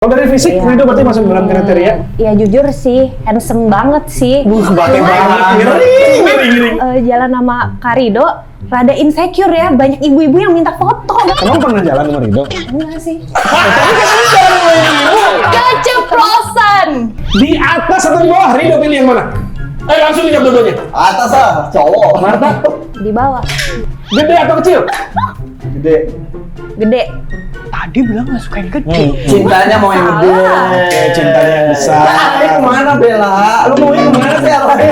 Kalau dari fisik, Iya. Rido berarti masuk dalam kriteria? Ya jujur sih, handsome banget sih. Bate banget. Jalan sama Kak Rido, rada insecure ya. Banyak ibu-ibu yang minta foto. Emang pernah jalan sama Rido? Enggak sih. Keceplosan. Di atas atau di bawah? Rido pilih yang mana? Langsung dijawab dua-duanya. Atas lah, cowok. Marta, Di bawah. gede atau kecil? Gede. Gede. Tadi bilang nggak suka yang gede. Cintanya mau yang gede. Oke, cintanya yang besar. Arahnya kemana Bella? Lu maunya kemana sih arahnya?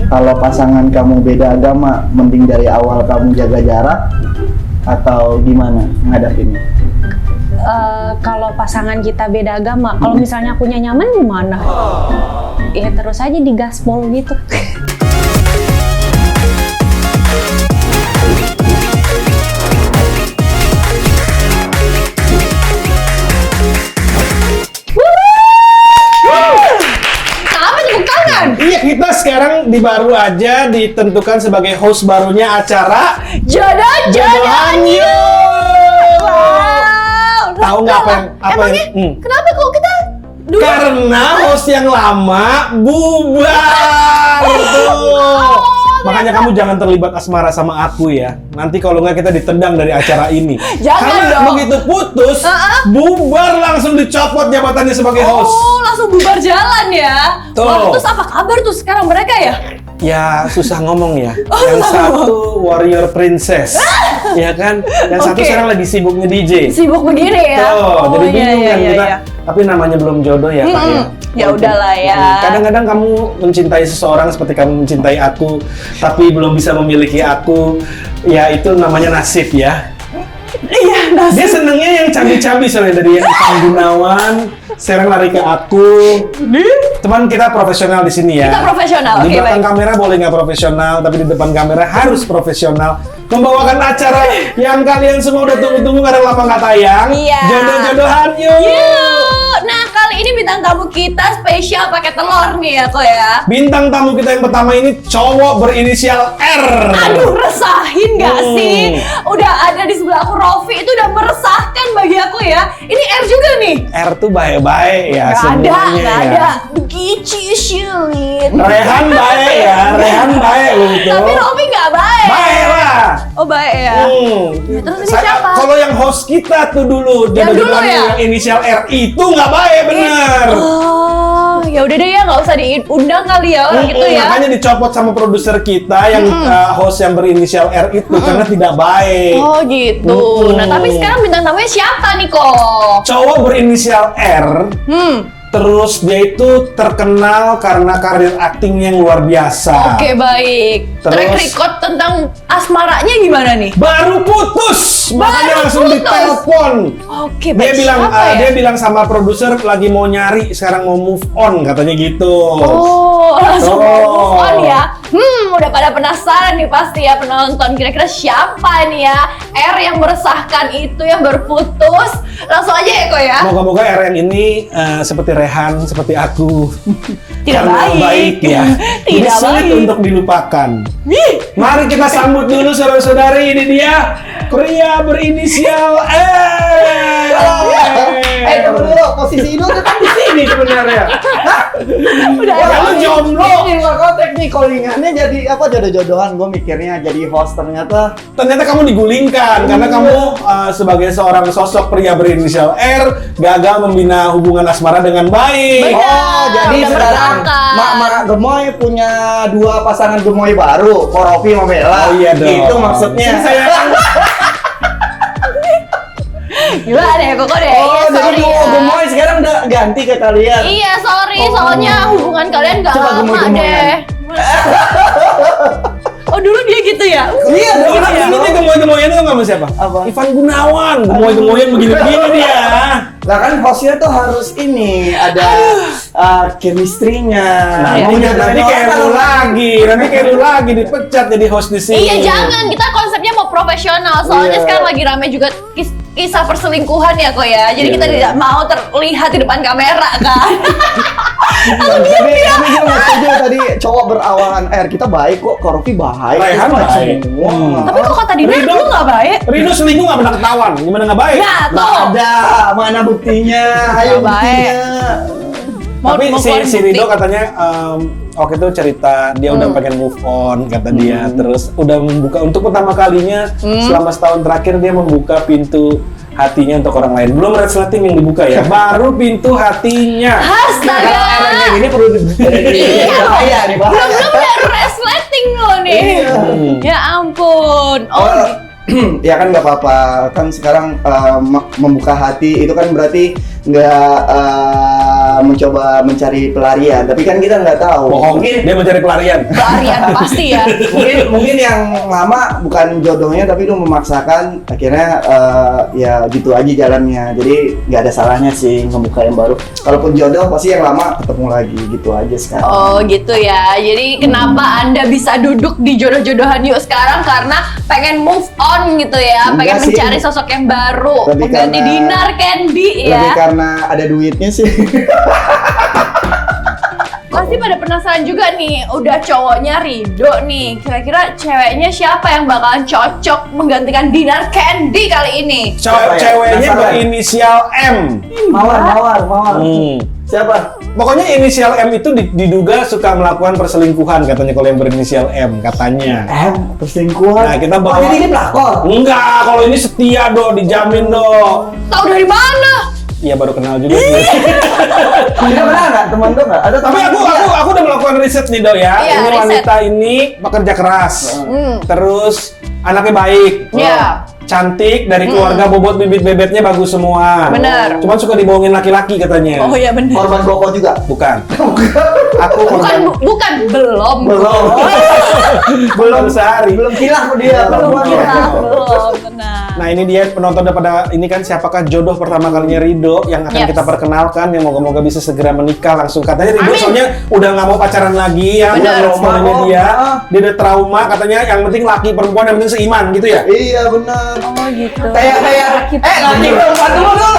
Kalau pasangan kamu beda agama, mending dari awal kamu jaga jarak atau gimana ngadapinnya? Kalau pasangan kita beda agama, kalau misalnya akunya nyaman gimana? Ya terus aja digaspol gitu. Kenapa tepuk tangan? Iya, kita sekarang baru aja ditentukan sebagai host barunya acara Jodoh-jodohan Yuk. Wow. Tahu nggak apa yang Emangnya kenapa kok kita dulu? Karena host yang lama bubar. Tuh. Makanya kamu jangan terlibat asmara sama aku ya. Nanti kalau nggak kita ditendang dari acara ini. Jangan Karena dong. begitu putus, bubar langsung dicopot jabatannya sebagai host. Oh, langsung bubar jalan ya. Tuh. Wah, terus apa kabar tuh sekarang mereka ya? Ya susah ngomong ya. Oh, Yang susah satu warrior princess, ya kan. Yang satu Oke. sekarang lagi sibuk nge-DJ. Sibuk begini ya. Tuh, jadi bingung iya, kan iya, kita. iya. Tapi namanya belum jodoh ya, Kak ya. Ya udahlah ya. Kadang-kadang kamu mencintai seseorang seperti kamu mencintai aku, tapi belum bisa memiliki aku. Ya itu namanya nasib ya. Iya, Dia senengnya yang cabi-cabi soalnya dari yang Ivan Gunawan, sekarang lari ke aku. Teman kita profesional di sini ya. Kita profesional, Di oke, belakang baik. kamera boleh nggak profesional, tapi di depan kamera harus profesional. Membawakan acara yang kalian semua udah tunggu-tunggu karena lama nggak tayang. Iya. Jodoh-jodohan yuk. Yuk. Nah, kali ini bintang tamu kita spesial pakai telur nih ya, kok ya. Bintang tamu kita yang pertama ini cowok berinisial R. Aduh, resahin gak Hmm. sih? Udah ada di sebelah aku, Rofi, itu udah meresahkan bagi aku ya. Ini R juga nih. R tuh baik-baik ya Gak ada, semuanya gak ya. ada. Begitu sulit. Rehan baik ya, Rehan baik gitu. Tapi Rofi gak baik. Baik lah. Oh, baik ya. Terus ini siapa? Kalau yang host kita tuh dulu, Yang dulu jodoh-jodohan ya? yang inisial R itu nggak baik bener. Oh, ya udah deh ya, nggak usah diundang kali ya orang gitu ya. Makanya dicopot sama produser kita yang host yang berinisial R itu karena tidak baik. Oh gitu. Nah, tapi sekarang bintang tamunya siapa nih kok? Cowok berinisial R. Terus dia itu terkenal karena karir aktingnya yang luar biasa. Oke, baik. Terus? Track record tentang asmaranya gimana nih? Baru putus, makanya Baru langsung putus? ditelepon. Oke, Dia baik. bilang, Siapa ya? dia bilang sama produser lagi mau nyari, sekarang mau move on katanya gitu. Oh, langsung Oh. move on ya. Udah pada penasaran nih pasti ya penonton. Kira-kira siapa nih ya R yang meresahkan itu yang berputus? Langsung aja ya kok ya. Moga-moga R yang ini seperti Rehan, seperti aku. Tidak Karena baik. ya. Jadi Tidak sulit baik. untuk dilupakan. Mari kita sambut dulu saudara-saudari, ini dia pria berinisial Tunggu dulu, posisi Idul kan di sini sebenarnya. Udah Ya, ada. lu jomblo. Ini luar konteks nih, callingannya jadi apa jodoh-jodohan. Gue mikirnya jadi host, ternyata Ternyata kamu digulingkan karena kamu sebagai seorang sosok pria berinisial R gagal membina hubungan asmara dengan baik. Benar. oh, jadi udah sekarang meresahkan. Mak Gemoy punya dua pasangan Gemoy baru, Rofi sama Bella. Oh iya dong. Itu maksudnya. Saya Gimana ya kok deh? Oh, Iya, jadi sorry duo ya. Gemoy sekarang udah ganti ke kalian. Iya, sorry, Oh. soalnya hubungan kalian gak Coba lama gemoy-gemoyan. deh. Oh, dulu dia gitu ya? Iya, dong. Dulu dia gemoy-gemoyan itu sama siapa? Apa? Ivan Gunawan. Gemoy-gemoyan begini-begini dia. Lah kan hostnya tuh harus ini ada chemistry-nya. Nah, nanti kayak lu lagi, nanti kayak lu lagi dipecat jadi host di sini. Iya, jangan. Kita konsepnya mau profesional. Soalnya Iya. sekarang lagi rame juga kisah perselingkuhan ya kok ya. Jadi kita tidak mau terlihat di depan kamera kan. Tapi dia nggak setuju tadi cowok berawalan kita baik kok, Rofi baik. Raihan Kita baik. semua. Tapi kok kata Dina Ridho. lu nggak baik? Rido selingkuh nggak pernah ketahuan, gimana nggak baik? Nah, Nggak tuh. ada, mana buktinya? Ayo Nggak baik. buktinya. Tapi Mau si keluarin Rido bukti. katanya waktu itu cerita dia udah pengen move on kata dia, terus udah membuka untuk pertama kalinya selama setahun terakhir dia membuka pintu hatinya untuk orang lain. Belum resleting yang dibuka ya, baru pintu hatinya. Astaga. Orang kayak gini perlu bahaya nih, bahaya. Belum udah resleting lo nih. Iya. Ya ampun. Oh, Ya kan nggak apa-apa, kan sekarang membuka hati itu kan berarti nggak mencoba mencari pelarian, tapi kan kita nggak tahu. Bohong, dia mencari pelarian. pelarian pasti ya. mungkin yang lama bukan jodohnya tapi lu memaksakan, akhirnya ya gitu aja jalannya. Jadi nggak ada salahnya sih ngebuka yang baru. Kalaupun jodoh pasti yang lama ketemu lagi, gitu aja sekarang. Oh gitu ya. Jadi kenapa Anda bisa duduk di jodoh-jodohan yuk sekarang karena pengen move on gitu ya, pengen Enggak sih. mencari sosok yang baru, Lebih mengganti karena- Dinar Candy Lebih ya. karena ada duitnya sih. Pasti pada penasaran juga nih, udah cowoknya Rido nih, kira-kira ceweknya siapa yang bakalan cocok menggantikan Dinar Candy kali ini? Siapa ya? Ceweknya Penasaran. berinisial M. Mawar. Hmm. Siapa? Pokoknya inisial M itu diduga suka melakukan perselingkuhan katanya kalau yang berinisial M katanya. Perselingkuhan. Nah, kita bawa- Oh, jadi ini pelakor. Enggak, kalau ini setia do, dijamin do. Tahu dari mana? Iya baru kenal juga sih. Tidak pernah nggak teman tuh nggak? Ada Tapi teman aku udah melakukan riset nih do ya. Iya, Ini riset. wanita ini pekerja keras. Terus anaknya baik. Iya. Cantik, dari keluarga bobot bibit bebetnya bagus semua. Bener. Cuman suka dibohongin laki-laki katanya. Oh iya bener. korban boko juga. Bukan. Aku Bukan, korban. belum. Belum sehari. Belum kilah kok dia. Belum perempuan. kita, belum, benar. Nah ini dia penonton udah pada ini kan siapakah jodoh pertama kalinya Rido yang akan Yes. kita perkenalkan yang moga-moga bisa segera menikah langsung. Katanya Rido Amin. soalnya udah nggak mau pacaran lagi ya, udah Bener. traumanya Trauma. dia, dia udah trauma katanya yang penting laki perempuan yang penting seiman gitu ya. Iya benar. Oh gitu. Kayak laki perempuan dulu.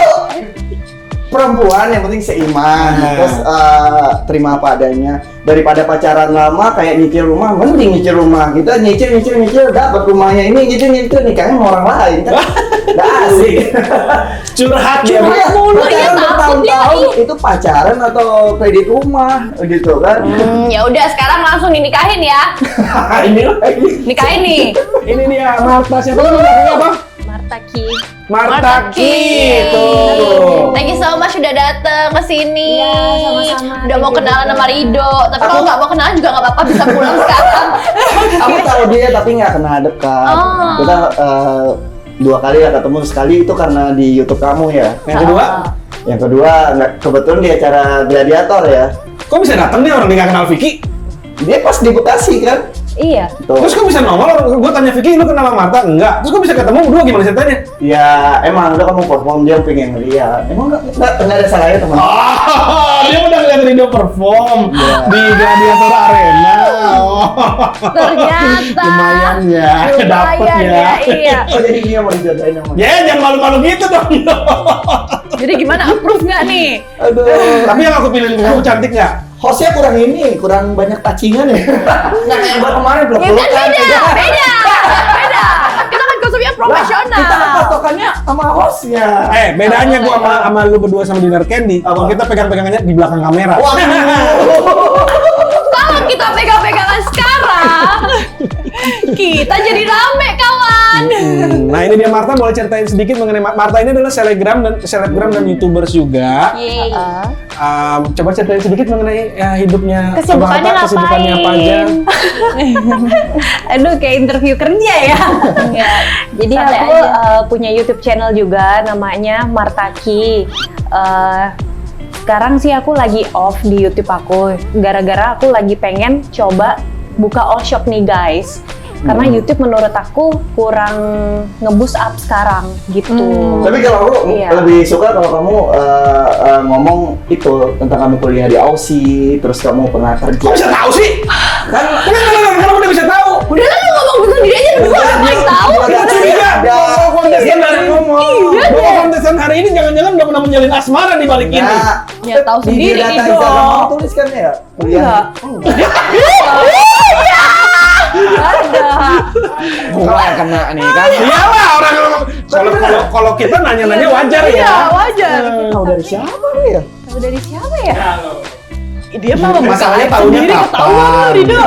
Perempuan yang penting seiman, Nah. terus terima apa adanya. Daripada pacaran lama kayak nyicil rumah, mending nyicil rumah. Kita nyicil dapat rumahnya ini nyicil nikahnya sama orang lain kan. Nggak asik. Curhat dia. Curhat mulu, iya, Pacaran takut bertahun-tahun dia, itu pacaran atau kredit rumah gitu kan. Ya udah sekarang langsung dinikahin ya. Ini lagi. Nikahin nih. Ini dia Marta siapa namanya apa? Marta Ki. Marta Ki. Ki. Tuh. Thank you so much udah dateng ke sini. Iya, sama-sama. Udah mau Thank you kenalan juga. sama Rido. Tapi kalau nggak mau kenalan juga nggak apa-apa, bisa pulang sekarang. Aku tahu dia tapi nggak kenal dekat. Oh. Kita 2 kali ya ketemu, sekali itu karena di YouTube kamu ya. Yang kedua, Yang kedua kebetulan di acara Gladiator ya. kok bisa datang nih orang dia nggak kenal Vicky? Dia pas di Bekasi kan. Iya. Tuh. Terus kok bisa nongol? Gue tanya Vicky, lu kenal sama Marta? Enggak. Terus kok bisa ketemu berdua gimana ceritanya? Ya emang udah kamu perform dia pengen ngeliat. Emang nggak ada salahnya teman. Oh, dia udah ngeliat Rido perform di Gladiator Arena. Oh. Ternyata. Lumayan ya, dapet Lumayan ya. Iya. Oh jadi dia mau dijodohin sama. Ya, jangan malu-malu gitu dong. Jadi gimana, approve nggak nih? Aduh. Tapi yang aku pilih kamu cantik nggak? Hostnya kurang banyak touchingan ya. Nggak kayak buat kemarin belum Ya kan beda. Kita kan konsumnya profesional. Kita kan patokannya sama hostnya. Bedanya gua sama lu berdua sama Dinar Candy, kalau kita pegang-pegangannya di belakang kamera. Kalau kita pegang-pegangan sekarang, kita jadi rame kawan. Nah ini dia Marta, boleh ceritain sedikit mengenai Marta ini adalah selebgram dan YouTubers juga. Yeay. Coba ceritain sedikit mengenai hidupnya Kesibukannya Marta, kesibukannya apa aja. Aduh, kayak interview kerja ya. Jadi Santai aku aja. punya YouTube channel juga namanya Marta Ki. Sekarang sih aku lagi off di YouTube aku gara-gara aku lagi pengen coba buka all shop nih guys. Karena YouTube menurut aku kurang nge-boost up sekarang gitu. Tapi kalau aku Iya. lebih suka kalau kamu ngomong itu tentang kamu kuliah di Aussie, terus kamu pernah kerja. Kok bisa tahu sih? Kan Kenapa udah bisa tahu? Udah lah lu ngomong bunuh diri aja dulu, orang paling tahu. Dia curiga bawa kontestan hari ini. Iya Bawa deh. kontestan hari ini jangan-jangan udah pernah menjalin asmara di balik ini. Nah, Ya, tahu di sendiri, data Ido. Instagram kamu tuliskan ya? Kuliah. Ada. Gua yang kena nih kan. Iyalah orang kalau kita nanya-nanya wajar ya. Iya, wajar. Tahu dari siapa lu ya? Tahu dari siapa ya? Dia mah Masalahnya membuka tahunya sendiri, kapan? ketahuan lu, Rido.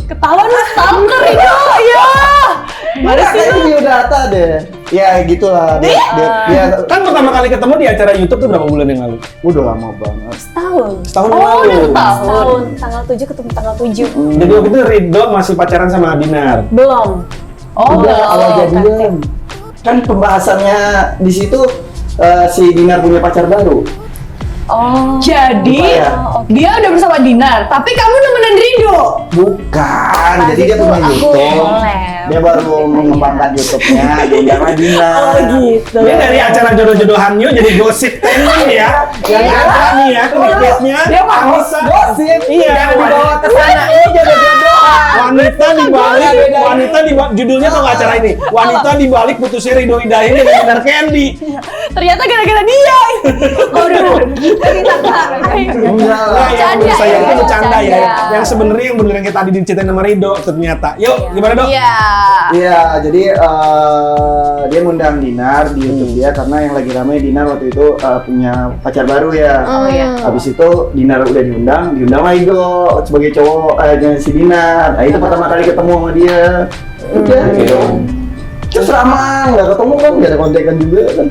Ketahuan lu stalker, Rido. Ya. Gimana sih Kayaknya lu? biodata deh. Ya gitulah. Dia Kan pertama kali ketemu di acara YouTube tuh berapa bulan yang lalu? udah lama banget. Tahun. Setahun Oh, yang lalu. udah setahun. Tahun. Tanggal 7 ketemu tanggal 7. Jadi waktu itu Ridho masih pacaran sama Dinar. Belum. Oh, Udah belum. awal jadian. Kan pembahasannya di situ si Dinar punya pacar baru. Oh. Jadi, Lupa ya? dia udah bersama Dinar, tapi kamu nemenin Rido. Bukan. Pas Jadi dia itu punya aku YouTube. collab. Dia baru mengembangkan YouTube-nya, diundang Dinar. Oh gitu. Dia dari acara jodoh-jodohan New jadi gosip trending ya. Yang ada nih ya clickbaitnya. Dia mah Anissa. gosip. Iya. Jangan dibawa ke sana. Ini jodoh-jodohan. Wanita di judulnya tuh nggak acara ini. Wanita di balik putusnya Ridho Hidain dengan Dinar Candy. Ternyata gara-gara dia. Aduh. Cerita Kak. Enggak lah. Yang menurut saya itu bercanda ya. bercanda. Yang sebenarnya yang bener yang kita tadi diceritain sama Ridho ternyata. Yuk, gimana dong? Iya. Iya, jadi dia ngundang Dinar di YouTube dia karena yang lagi ramai Dinar waktu itu punya pacar baru ya. Oh iya. Habis itu Dinar udah diundang lah Ido sebagai cowok si Dinar. Nah itu pertama kali ketemu sama dia. Udah gitu. Terus lama nggak ketemu kan, nggak ada kontekan juga kan.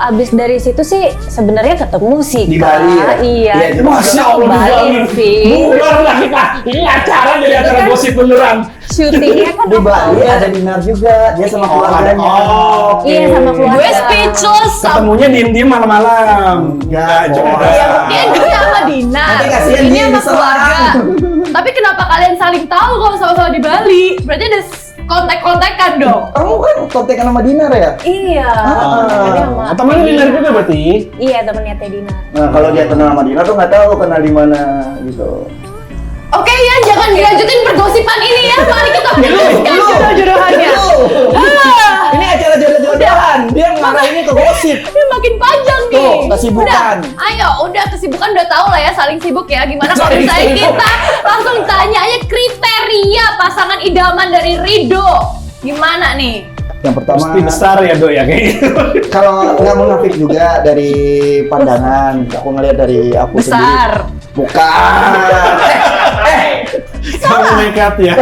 Abis dari situ sih sebenarnya ketemu sih Di Kak. Bali ya? Iya. Iya, di Masya Allah Bali, dijamin. Vi. Bubar lah kita. Ini acara jadi acara gosip beneran. Syutingnya kan Di Bali ada Dinar juga, dia sama keluarganya. Oh, oke. Iya, sama keluarga. Gue speechless. Ketemunya diem-diem malam-malam. Enggak, juga. Ya mungkin dia sama Dinar. Nanti kasihan Ini dia sama bisa keluarga. larang. Tapi kenapa kalian saling tahu kalau sama-sama di Bali? Berarti ada kontak-kontakan dong. Kamu kan kontekan sama Dinar ya? Iya. Ah, Temennya sama temannya Dinar juga berarti. Iya, temennya Teh Dinar. Nah kalau dia kenal sama Dinar tuh nggak tahu kenal di mana gitu. Oke ya, jangan dilanjutin pergosipan ini ya. Mari kita meneruskan jodoh-jodohannya. Ini acara jodoh-jodohan, dia ngarah ini ke gosip. Ini makin panjang nih. Tuh, kesibukan. Udah, ayo, udah kesibukan udah tahu lah ya, saling sibuk ya. Gimana kalau Saling misalnya sibuk. kita langsung tanya aja kriteria pasangan idaman dari Rido. Gimana nih? Yang pertama, Pasti besar ya Do ya kayak gitu. kalau nggak munafik juga dari pandangan, aku ngelihat dari aku Besar. sendiri. Bukan. Kamu nekat ya.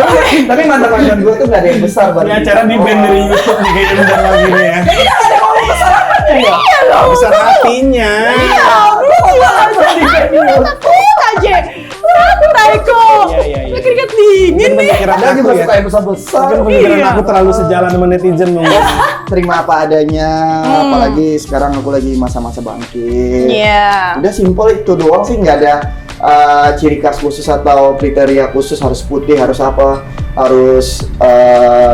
Tapi mantan-mantan gue tuh nggak ada yang besar. Ini acara di band dari YouTube nih kayaknya bentar lagi nih ya. Iya loh. Besar hatinya. Takut aja. Takut Aiko. Iya. Makin keringat dingin nih. Pemikiran Ada aku juga ya. suka yang besar-besar. Mungkin pemikiran Iya. aku terlalu sejalan sama netizen mungkin. Terima apa adanya. Apalagi sekarang aku lagi masa-masa bangkit. Iya. Udah simpel itu doang sih, nggak ada ciri khas khusus atau kriteria khusus harus putih, harus apa, harus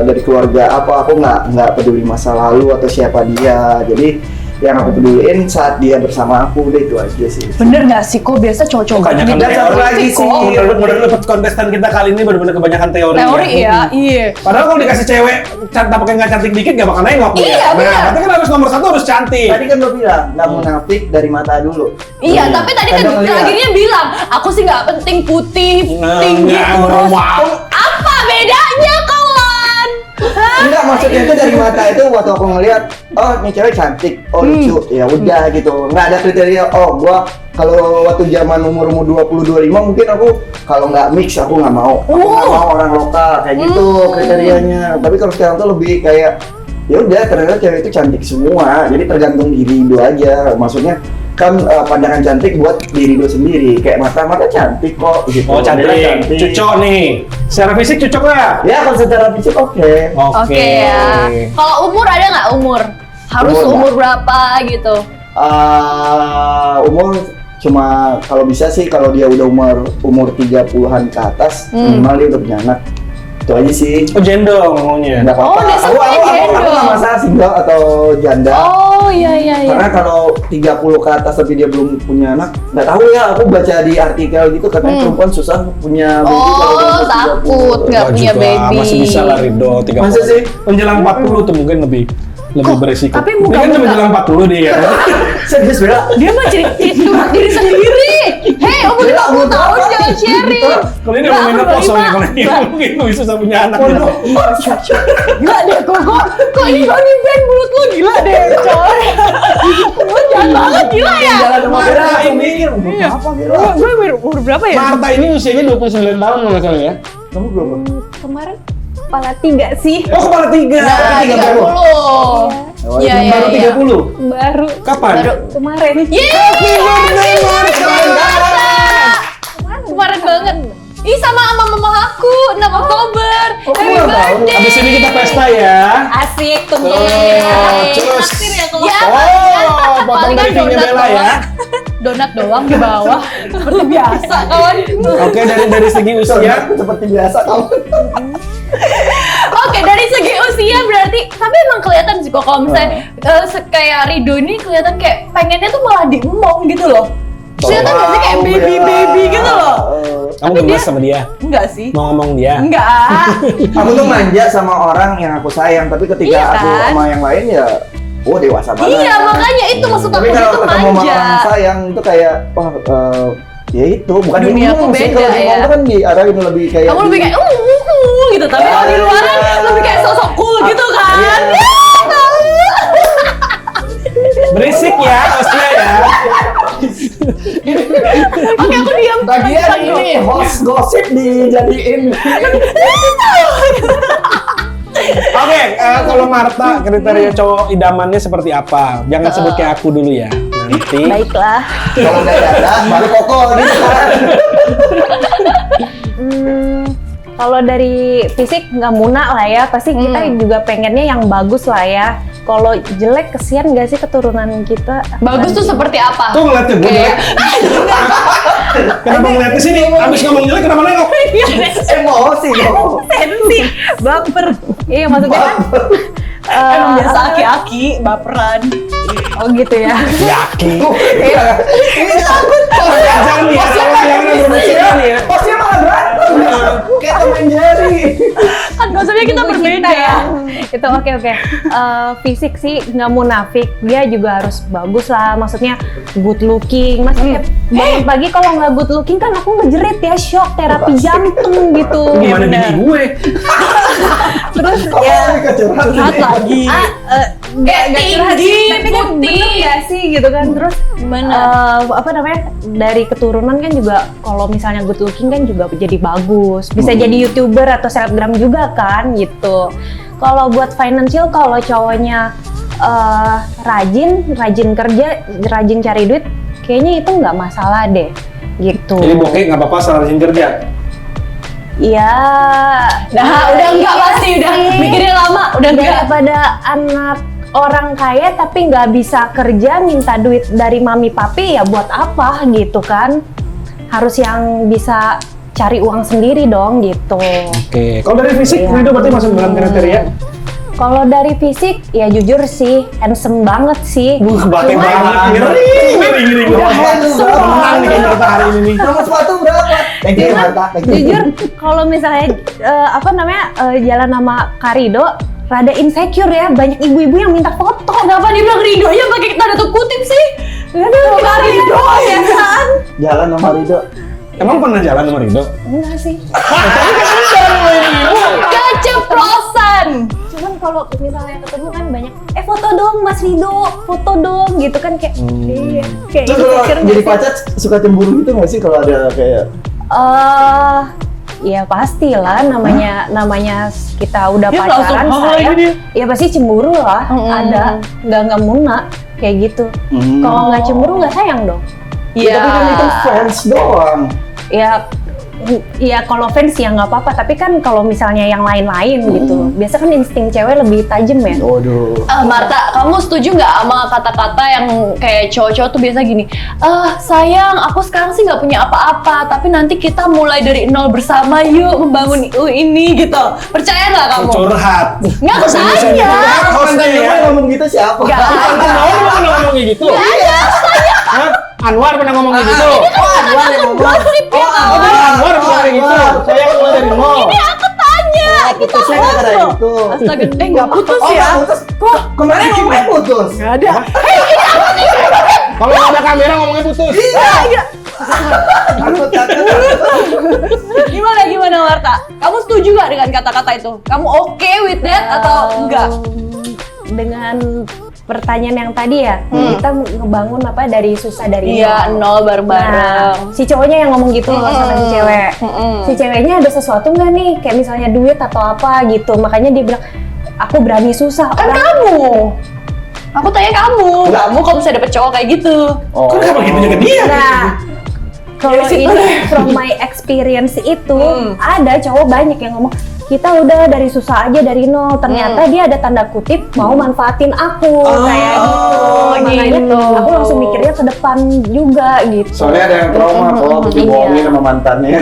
dari keluarga apa. Aku nggak peduli masa lalu atau siapa dia. Jadi yang aku peduliin saat dia bersama aku, udah itu aja sih. Bener nggak sih kok biasa cowok-cowok Kebanyakan gini Dan satu teori lagi kok. sih, Bener-bener dapat kontestan kita kali ini bener-bener kebanyakan teori. teori ya, iya. Padahal kalau dikasih cewek tampaknya nggak cantik dikit nggak bakal nengok ya. Iya, benar. Nah, berarti kan harus nomor satu harus cantik. Tadi kan lo bilang nggak munafik dari mata dulu. Iya, tapi tadi kan Kadang lihat. akhirnya bilang, aku sih nggak penting putih, Nah, tinggi, nggak, kurus. wow. Apa bedanya kawan? Hah? Enggak, maksudnya itu dari mata itu waktu aku ngeliat, oh ini cewek cantik, oh lucu, ya udah gitu. Nggak ada kriteria, oh gua kalau waktu zaman umur 20-25 mungkin aku kalau nggak mix aku nggak mau. Aku nggak mau orang lokal kayak gitu kriterianya. Tapi kalau sekarang tuh lebih kayak ya udah ternyata cewek itu cantik semua. Jadi tergantung diri lu aja. Maksudnya kan pandangan cantik buat diri lu sendiri. Kayak mata cantik kok gitu. Oh Dia cantik, cocok nih. Secara fisik cocok lah. Ya kalau secara fisik oke. Oke ya. Kalau umur ada nggak umur? Harus Umur umur berapa gitu? Umur cuma kalau bisa sih kalau dia udah umur 30-an ke atas minimal dia udah punya anak. Itu aja sih. Oh jendong ngomongnya. Nggak apa-apa. Oh, dia Aku gendong. nggak masalah single atau janda. Oh iya. Karena kalau 30 ke atas tapi dia belum punya anak, nggak tahu ya. Aku baca di artikel gitu katanya perempuan susah punya baby kalau dia Oh, umur 30. takut nggak Enggak punya juga, baby. masih bisa lah Ridho 30. Masa sih? Menjelang 40 tuh mungkin lebih beresiko. tapi Ini kan muka-muka- menjelang 40 dia. Serius Bella? Dia mah curhat diri sendiri. Hei, umur 50 tahun jangan sharing. Kalau ini mau minta kosongnya kalau ini mungkin lu bisa punya anak. Gila deh, kok ini band mulut lu gila deh, coy. Lu jahat banget, gila ya. Jalan sama Bella langsung mikir, umur apa Bella? Gue umur berapa ya? Marta ini usianya 29 tahun kalau nggak salah ya. Kamu berapa? Kemarin kepala 3 sih. Oh kepala 3. Nah, 30. Iya, iya, Baru iya. 30. Baru Kapan? kemarin. Kemarin banget. Ih, sama mama aku, 6 Oktober. Happy ulang tahun. birthday. Abis ini kita pesta ya. Asik tuh. Terus. Ya, Oh, potong palingan dari fingernya donat Bella ya. doang. Donat doang di bawah. Seperti biasa, kawan. Oke, dari segi usia. Seperti biasa kamu. Oke, dari segi usia berarti, tapi emang kelihatan sih kok kalau misalnya kayak Ridho ini kelihatan kayak pengennya tuh malah diemong gitu loh. Kelihatan nggak sih kayak baby gitu loh. Kamu gemes sama dia? Enggak sih. Mau ngomong dia? Enggak. Aku tuh manja sama orang yang aku sayang, tapi ketika Iya aku kan? sama yang lain ya, oh dewasa banget. Iya, makanya itu maksud Tapi aku kalau itu ketemu sama manja. orang sayang itu kayak, wah, ya itu bukan Dunia aku diemong sih. beda Kalau diemong ya. itu kan diarahin lebih kayak. Kamu lebih kayak gitu, tapi kalau di luar lebih kayak sosok cool gitu kan. Iya. Ya, tahu. Berisik ya, Ostia ya. Oke, aku diam. Bagian ini host gosip dijadiin. Oke, kalau Marta kriteria cowok idamannya seperti apa? Jangan sebut kayak aku dulu ya. Nanti. Baiklah. Kalau udah datang baru koko gitu kan. Kalau dari fisik nggak muna lah ya, pasti kita juga pengennya yang bagus lah ya. Kalau jelek kesian nggak sih keturunan kita? Bagus tuh seperti apa? Kok ngeliatnya gue jelek? Kenapa ngeliat ke sini? Abis ngomong jelek kenapa nengok? Emosi kok. Sensi, baper. Iya maksudnya kan. Emang biasa apa- aki-aki baperan. Oh gitu ya. Yakin. Ini takut. Jangan ya, jangan berbicara nih ya. Hostnya malah berantem. Kayak Tom and Jerry. Kan konsepnya kita Tunggu berbeda cinta ya. Itu oke. Fisik sih nggak munafik, dia juga harus bagus lah. Maksudnya good looking. Maksudnya bangun pagi kalau nggak good looking kan aku ngejerit ya, shock terapi jantung gitu. Gimana Bener. bini gue? Terus Kamu ya. lagi kecurhat lagi. Nggak curhat sih, tinggi, tapi kan putih. bener nggak sih gitu kan. Terus Gimana? apa namanya, dari keturunan kan juga kalau misalnya good looking kan juga jadi bagus, bisa jadi YouTuber atau selebgram juga kan gitu. Kalau buat financial, kalau cowoknya rajin kerja, rajin cari duit, kayaknya itu nggak masalah deh gitu. Jadi bokeh nggak apa-apa salah rajin kerja. Iya. Nah, udah enggak pasti, udah mikirnya lama, udah enggak. Daripada anak orang kaya tapi nggak bisa kerja, minta duit dari mami papi, ya buat apa gitu kan? Harus yang bisa cari uang sendiri dong gitu. Oke. Kalau dari fisik, Iya. Ridho berarti masuk dalam kriteria. Kalau dari fisik, ya jujur sih, handsome banget sih. Batin banget. Ngeri gue. Menang nih kita hari ini nih. Nomor sepatu berapa? Thank you Marta. Thank you. Jujur, kalau misalnya jalan sama Karido, rada insecure ya, banyak ibu-ibu yang minta foto. Kenapa dia bilang Ridho-nya pakai tanda kutip sih? Aduh, Karido ya kan? Jalan sama Ridho. Emang pernah jalan sama Ridho? Enggak sih. Keceplosan. Cuman kalau misalnya ketemu kan banyak, foto dong Mas Rido, foto dong gitu kan kayak, iya, kayak Terus kalau insecure jadi nggak sih? pacar suka cemburu gitu nggak sih kalau ada kayak Ya pastilah, namanya kita udah Dia pacaran langsung, "Oh, saya, ini dia." ya pasti cemburu lah, ada, nggak muna kayak gitu. Kalau nggak cemburu nggak sayang dong. Iya. tapi kan itu fans doang. Ya Ya kalau fans ya nggak apa-apa, tapi kan kalau misalnya yang lain-lain gitu, biasa kan insting cewek lebih tajam ya. Waduh. Marta, kamu setuju nggak sama kata-kata yang kayak cowok-cowok tuh biasa gini, sayang, aku sekarang sih nggak punya apa-apa, tapi nanti kita mulai dari nol bersama yuk membangun ini gitu. Percaya nggak kamu? Curhat. Nggak aku tanya. Hostnya ya. Ngomong gitu siapa? Nggak ada. Anwar pernah ngomong kayak gitu? Nggak ada. Hah? Anwar pernah ngomong kayak gitu? Anwar yang ngomong. Gosip ya Oh, kamu. Anwar pernah kayak gitu? Saya mulai dari nol. Ini aku tanya. Kita Putusnya gara-gara ngobrol. itu. Astaga, nggak putus Oh, ya? nggak putus. Kok kemarin ngomongnya putus? Nggak ada. Kalau nggak ada kamera ngomongnya putus. Takut. Gimana Marta? Kamu setuju nggak dengan kata-kata itu? Kamu oke with that atau enggak? Dengan pertanyaan yang tadi ya, kita ngebangun apa dari susah dari Iya, nol Nah, bareng-bareng. si cowoknya yang ngomong gitu sama si cewek. Si ceweknya ada sesuatu nggak nih, kayak misalnya duit atau apa gitu. Makanya dia bilang, aku berani susah. Kan kamu. Aku tanya kamu. Kamu kalau misalnya dapet cowok kayak gitu. Oh. Kok kenapa gitu juga dia? Nah, kalau Dari situ ini deh. from my experience itu ada cowok banyak yang ngomong kita udah dari susah aja dari nol, ternyata dia ada tanda kutip mau manfaatin aku kayak gitu. Makanya gitu. aku langsung mikirnya ke depan juga gitu. Soalnya ada yang trauma kalau dibohongin sama mantannya.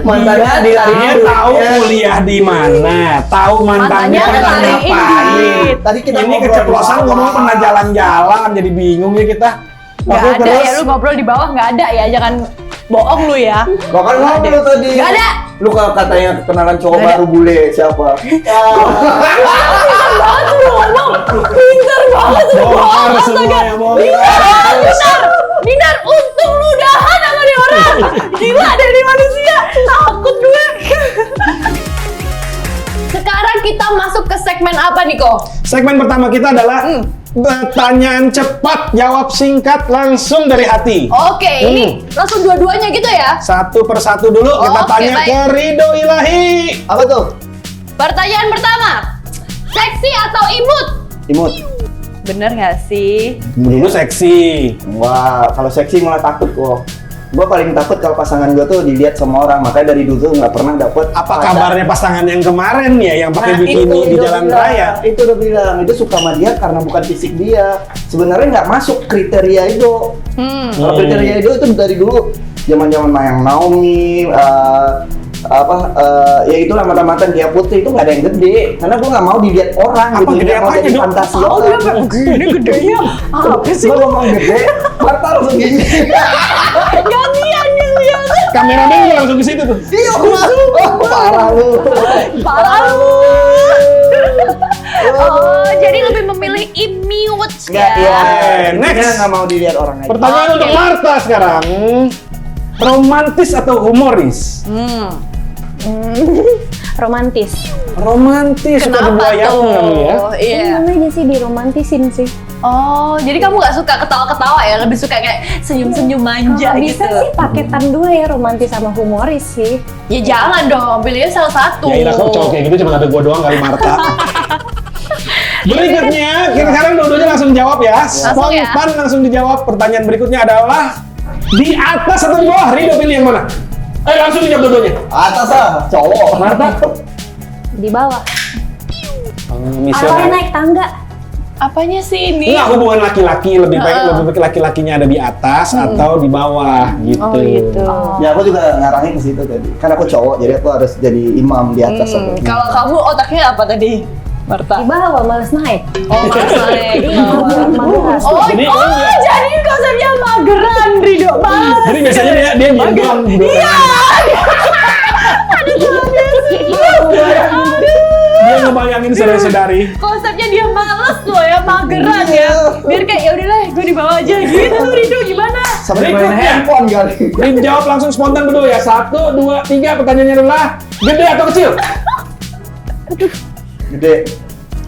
Mantannya Dia tahu kuliah di mana, tahu mantannya Mantannya pernah lariin ngapain. duit. Tadi kita Ini ngobrol keceplosan di bawah. ngomong pernah jalan-jalan, jadi bingung ya kita. Nggak Oke, ada terus? ya, lu ngobrol di bawah nggak ada ya, jangan bohong lu ya. Bahkan ngobrol tadi. Nggak ada. Lu katanya kenalan cowok Nggak ada. baru bule siapa? Banget lu ngomong, pintar banget lu bohong, Bongkar astaga. semua ya, bongkar. Iya, Dinar, untung lu udahan sama dia orang. Gila deh nih manusia, takut gue. Sekarang kita masuk ke segmen apa nih kok? Segmen pertama kita adalah pertanyaan cepat, jawab singkat langsung dari hati. Oke, ini langsung dua-duanya gitu ya? Satu persatu dulu kita Oke, tanya baik. ke Ridho Ilahi. Apa tuh? Pertanyaan pertama, seksi atau imut? Imut. Bener nggak sih? Dulu seksi. Wah, kalau seksi malah takut kok. Gue paling takut kalau pasangan gue tuh dilihat sama orang, makanya dari dulu nggak pernah dapet. Apa pacar. kabarnya pasangan yang kemarin ya, yang pakai bikini di udah jalan bilang, raya? Itu udah bilang, itu suka sama dia karena bukan fisik dia. Sebenarnya nggak masuk kriteria itu. Kalau kriteria itu dari dulu, zaman-zaman Mayang Naomi, ya itulah mata-mata dia putih itu nggak ada yang gede, karena gue nggak mau dilihat orang. Apa gede nggak mau apanya, jadi Dok? fantasi Oh, dia orang. begini gedenya. Apa sih? Gue ngomong gede, Marta langsung gini. Gantian nih lihat. Kameramen juga langsung ke situ tuh. Iya, parah lu. Parah lu. Oh, jadi lebih memilih imut Nggak, ya? ya. Next. Dia nggak mau dilihat orang aja. Pertanyaan Oke. untuk Marta sekarang. Romantis atau humoris? Romantis. Romantis, suka dibuayain kamu ya? Iya. Emang aja sih diromantisin sih. Oh, jadi kamu nggak suka ketawa-ketawa ya? Lebih suka kayak senyum-senyum manja Kalau gitu? bisa sih paketan dua ya, romantis sama humoris sih. Ya jangan dong, pilihnya salah satu. Ya Ira, kok cowok kayak gitu cuma ada gua doang kali Marta. Berikutnya, kita sekarang dua-duanya langsung jawab ya. Langsung ya. Spontan langsung dijawab. Pertanyaan berikutnya adalah di atas atau di bawah? Ridho pilih yang mana? Langsung dijawab dua-duanya. Atas ah, cowok. Marta. Di bawah. Atau Misalnya. naik tangga. Apanya sih ini? Enggak, hubungan laki-laki lebih baik laki-lakinya ada di atas atau di bawah gitu. Oh gitu. Ya aku juga ngarahin ke situ tadi. Kan aku cowok, jadi aku harus jadi imam di atas. Kalau kamu otaknya apa tadi, Marta? Di bawah, males naik. Oh, malas naik. Iya, mageran. Oh, Jadi- jadi konsepnya mageran, Ridho banget. Jadi biasanya dia diam doang. Iya. Dia ngebayangin saudara-saudari. Konsepnya dia males loh ya, mageran ya. Biar kayak ya udahlah, gue di bawah aja gitu tuh Ridho gimana? Sampai main Berikutnya. handphone kali. Dijawab langsung spontan berdua ya. 1, 2, 3. Pertanyaannya adalah gede atau kecil? Gede.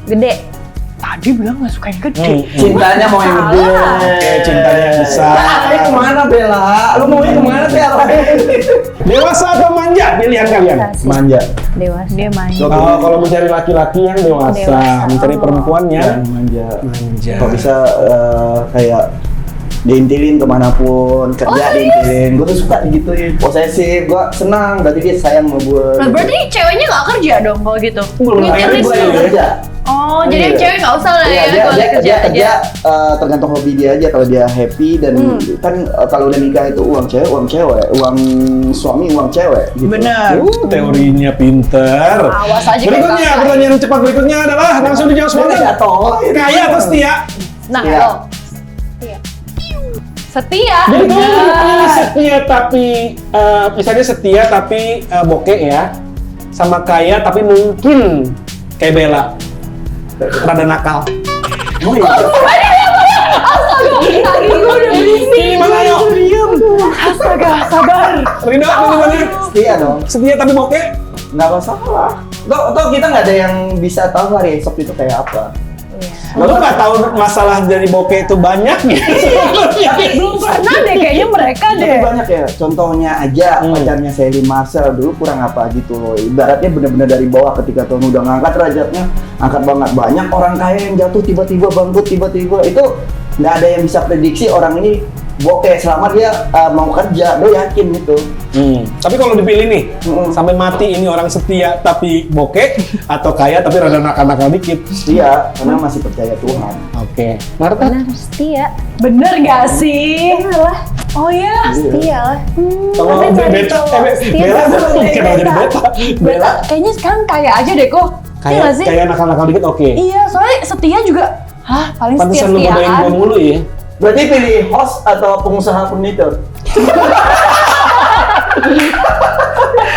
Gede. Tadi bilang gak suka yang gede. Cintanya mau yang gede. Oke, cintanya yang besar. Arahnya kemana Bella? Lu maunya kemana sih arahnya? Dewasa atau manja? Pilihan kalian. Kasih. Manja. Dewasa. Dia main. Kalau mencari laki-laki yang dewasa, Dewasa. mencari perempuannya Yang manja. manja. Kok bisa kayak diintilin kemanapun kerja diintilin. Gue tuh suka digituin, posesif. Gue senang, berarti dia sayang sama gue. Nah, berarti ceweknya nggak kerja dong kalau gitu? Belum Ngikutin gue yang sih. kerja. Oh, jadi Iya. yang cewek nggak usah lah Iya, ya, dia boleh kerja aja. tergantung hobi dia aja. Kalau dia happy dan kan kalau udah nikah itu uang cewek, uang suami uang cewek. Gitu. Bener. Teorinya pinter. Awas aja kayak Berikutnya, kakak. pertanyaan cepat berikutnya adalah langsung dijawab Dia spontan. jatuh. Kaya atau setia? Nah, Setia. lo. Setia. Jadi kalau Bener. pilih setia tapi misalnya setia tapi bokeh ya, sama kaya tapi mungkin kayak Bella, rada nakal. Oh iya. Tadi gue udah berisik. Ini mana yuk? Diam. Astaga, sabar. Ridho, ini mana? Setia dong. Setia tapi bokeh? Nggak masalah. Toh kita nggak ada yang bisa tahu hari esok itu kayak apa. Lalu nggak tahu masalah dari bokeh itu banyak gitu. Belum pernah deh kayaknya mereka Tapi deh. banyak ya. Contohnya aja pacarnya Sally Marcel dulu kurang apa gitu loh. Ibaratnya bener-bener dari bawah ketika Tuhan udah ngangkat derajatnya, angkat banget. Banyak orang kaya yang jatuh tiba-tiba bangkrut tiba-tiba. Itu nggak ada yang bisa prediksi orang ini bokeh selama dia mau kerja. Dia yakin gitu. Tapi kalau dipilih nih, Mm. sampai mati ini orang setia tapi bokeh atau kaya tapi rada nakal-nakal dikit. Iya, karena masih percaya Tuhan. Oke. Marta? Benar, setia. Bener gak sih? Iyalah, Oh ya. setia lah. Kalau Tapi cari beta, cowok setia Bella sama kenapa jadi beta? Bella kayaknya sekarang kaya aja deh kok. Iya gak sih? Kayak nakal-nakal dikit oke. Iya, soalnya setia juga. Hah, paling Pantesan lu godain gua setia-setiaan. mulu ya. Berarti pilih host atau pengusaha furniture?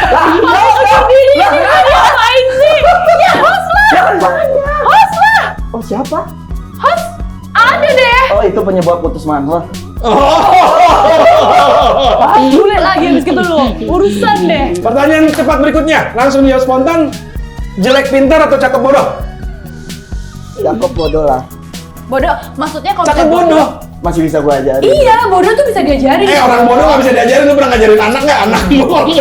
Ini ngapain sih? Ya host lah. Host lah. Oh siapa? Host. Ada deh. Oh itu penyebab putus mantan. Bule lagi habis gitu loh. Urusan deh. Pertanyaan cepat berikutnya, langsung dijawab spontan. Jelek pintar atau cakep bodoh? Cakep bodoh lah. Bodoh, maksudnya kalau Cakep misalnya bodoh. Masih bisa gua ajarin. Iya, bodoh tuh bisa diajarin. Orang bodoh nggak bisa diajarin, lu pernah ngajarin anak nggak? Anak lu kalau lu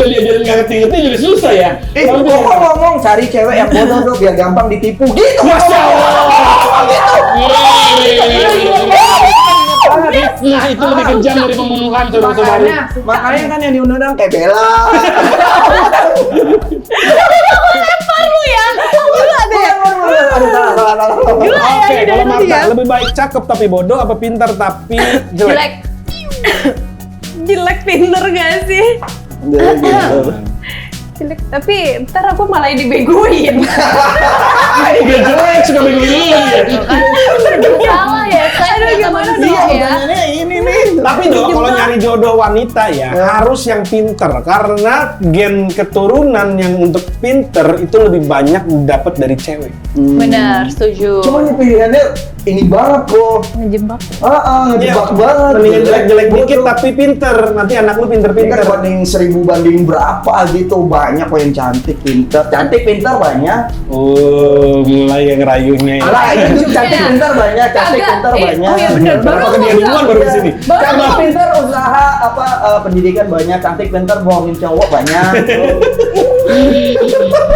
diajarin nggak ngerti-ngerti jadi susah ya. Gua ngomong cari cewek yang bodoh tuh biar gampang ditipu gitu. Masya Allah. Gitu. Nah itu lebih kejam dari pembunuhan saudara-saudari. Makanya kan yang diundang kayak Bella. Lempar lu ya. Gila deh. Aduh salah. Oke, kalau Marta lebih baik cakep tapi bodoh apa pintar tapi jelek? Jelek. Jelek pinter gak sih? Jelek, tapi ntar aku malah dibegoin. Dia jelek suka begitu ya. Salah ya, saya ternyata manusia ya. ini nih. Tapi dong kalau nyari jodoh wanita ya harus yang pinter karena gen keturunan yang untuk pinter itu lebih banyak dapat dari cewek. Benar, setuju. Cuma nih pilihannya ini banget kok. Ngejebak. Ngejebak banget. Mendingan jelek-jelek Bodoh. dikit tapi pinter. Nanti anak lu Ini kan pinter-pinter. banding 1000 banding berapa gitu, banyak kok yang cantik pintar banyak. Oh, mulai yang rayunya ya. Alah itu cantik pintar banyak, cantik Kagak. pintar Eh, banyak. oh iya bener. Berapa ke dia duluan baru di sini? Cantik pintar usaha apa pendidikan banyak, cantik pintar bohongin cowok banyak.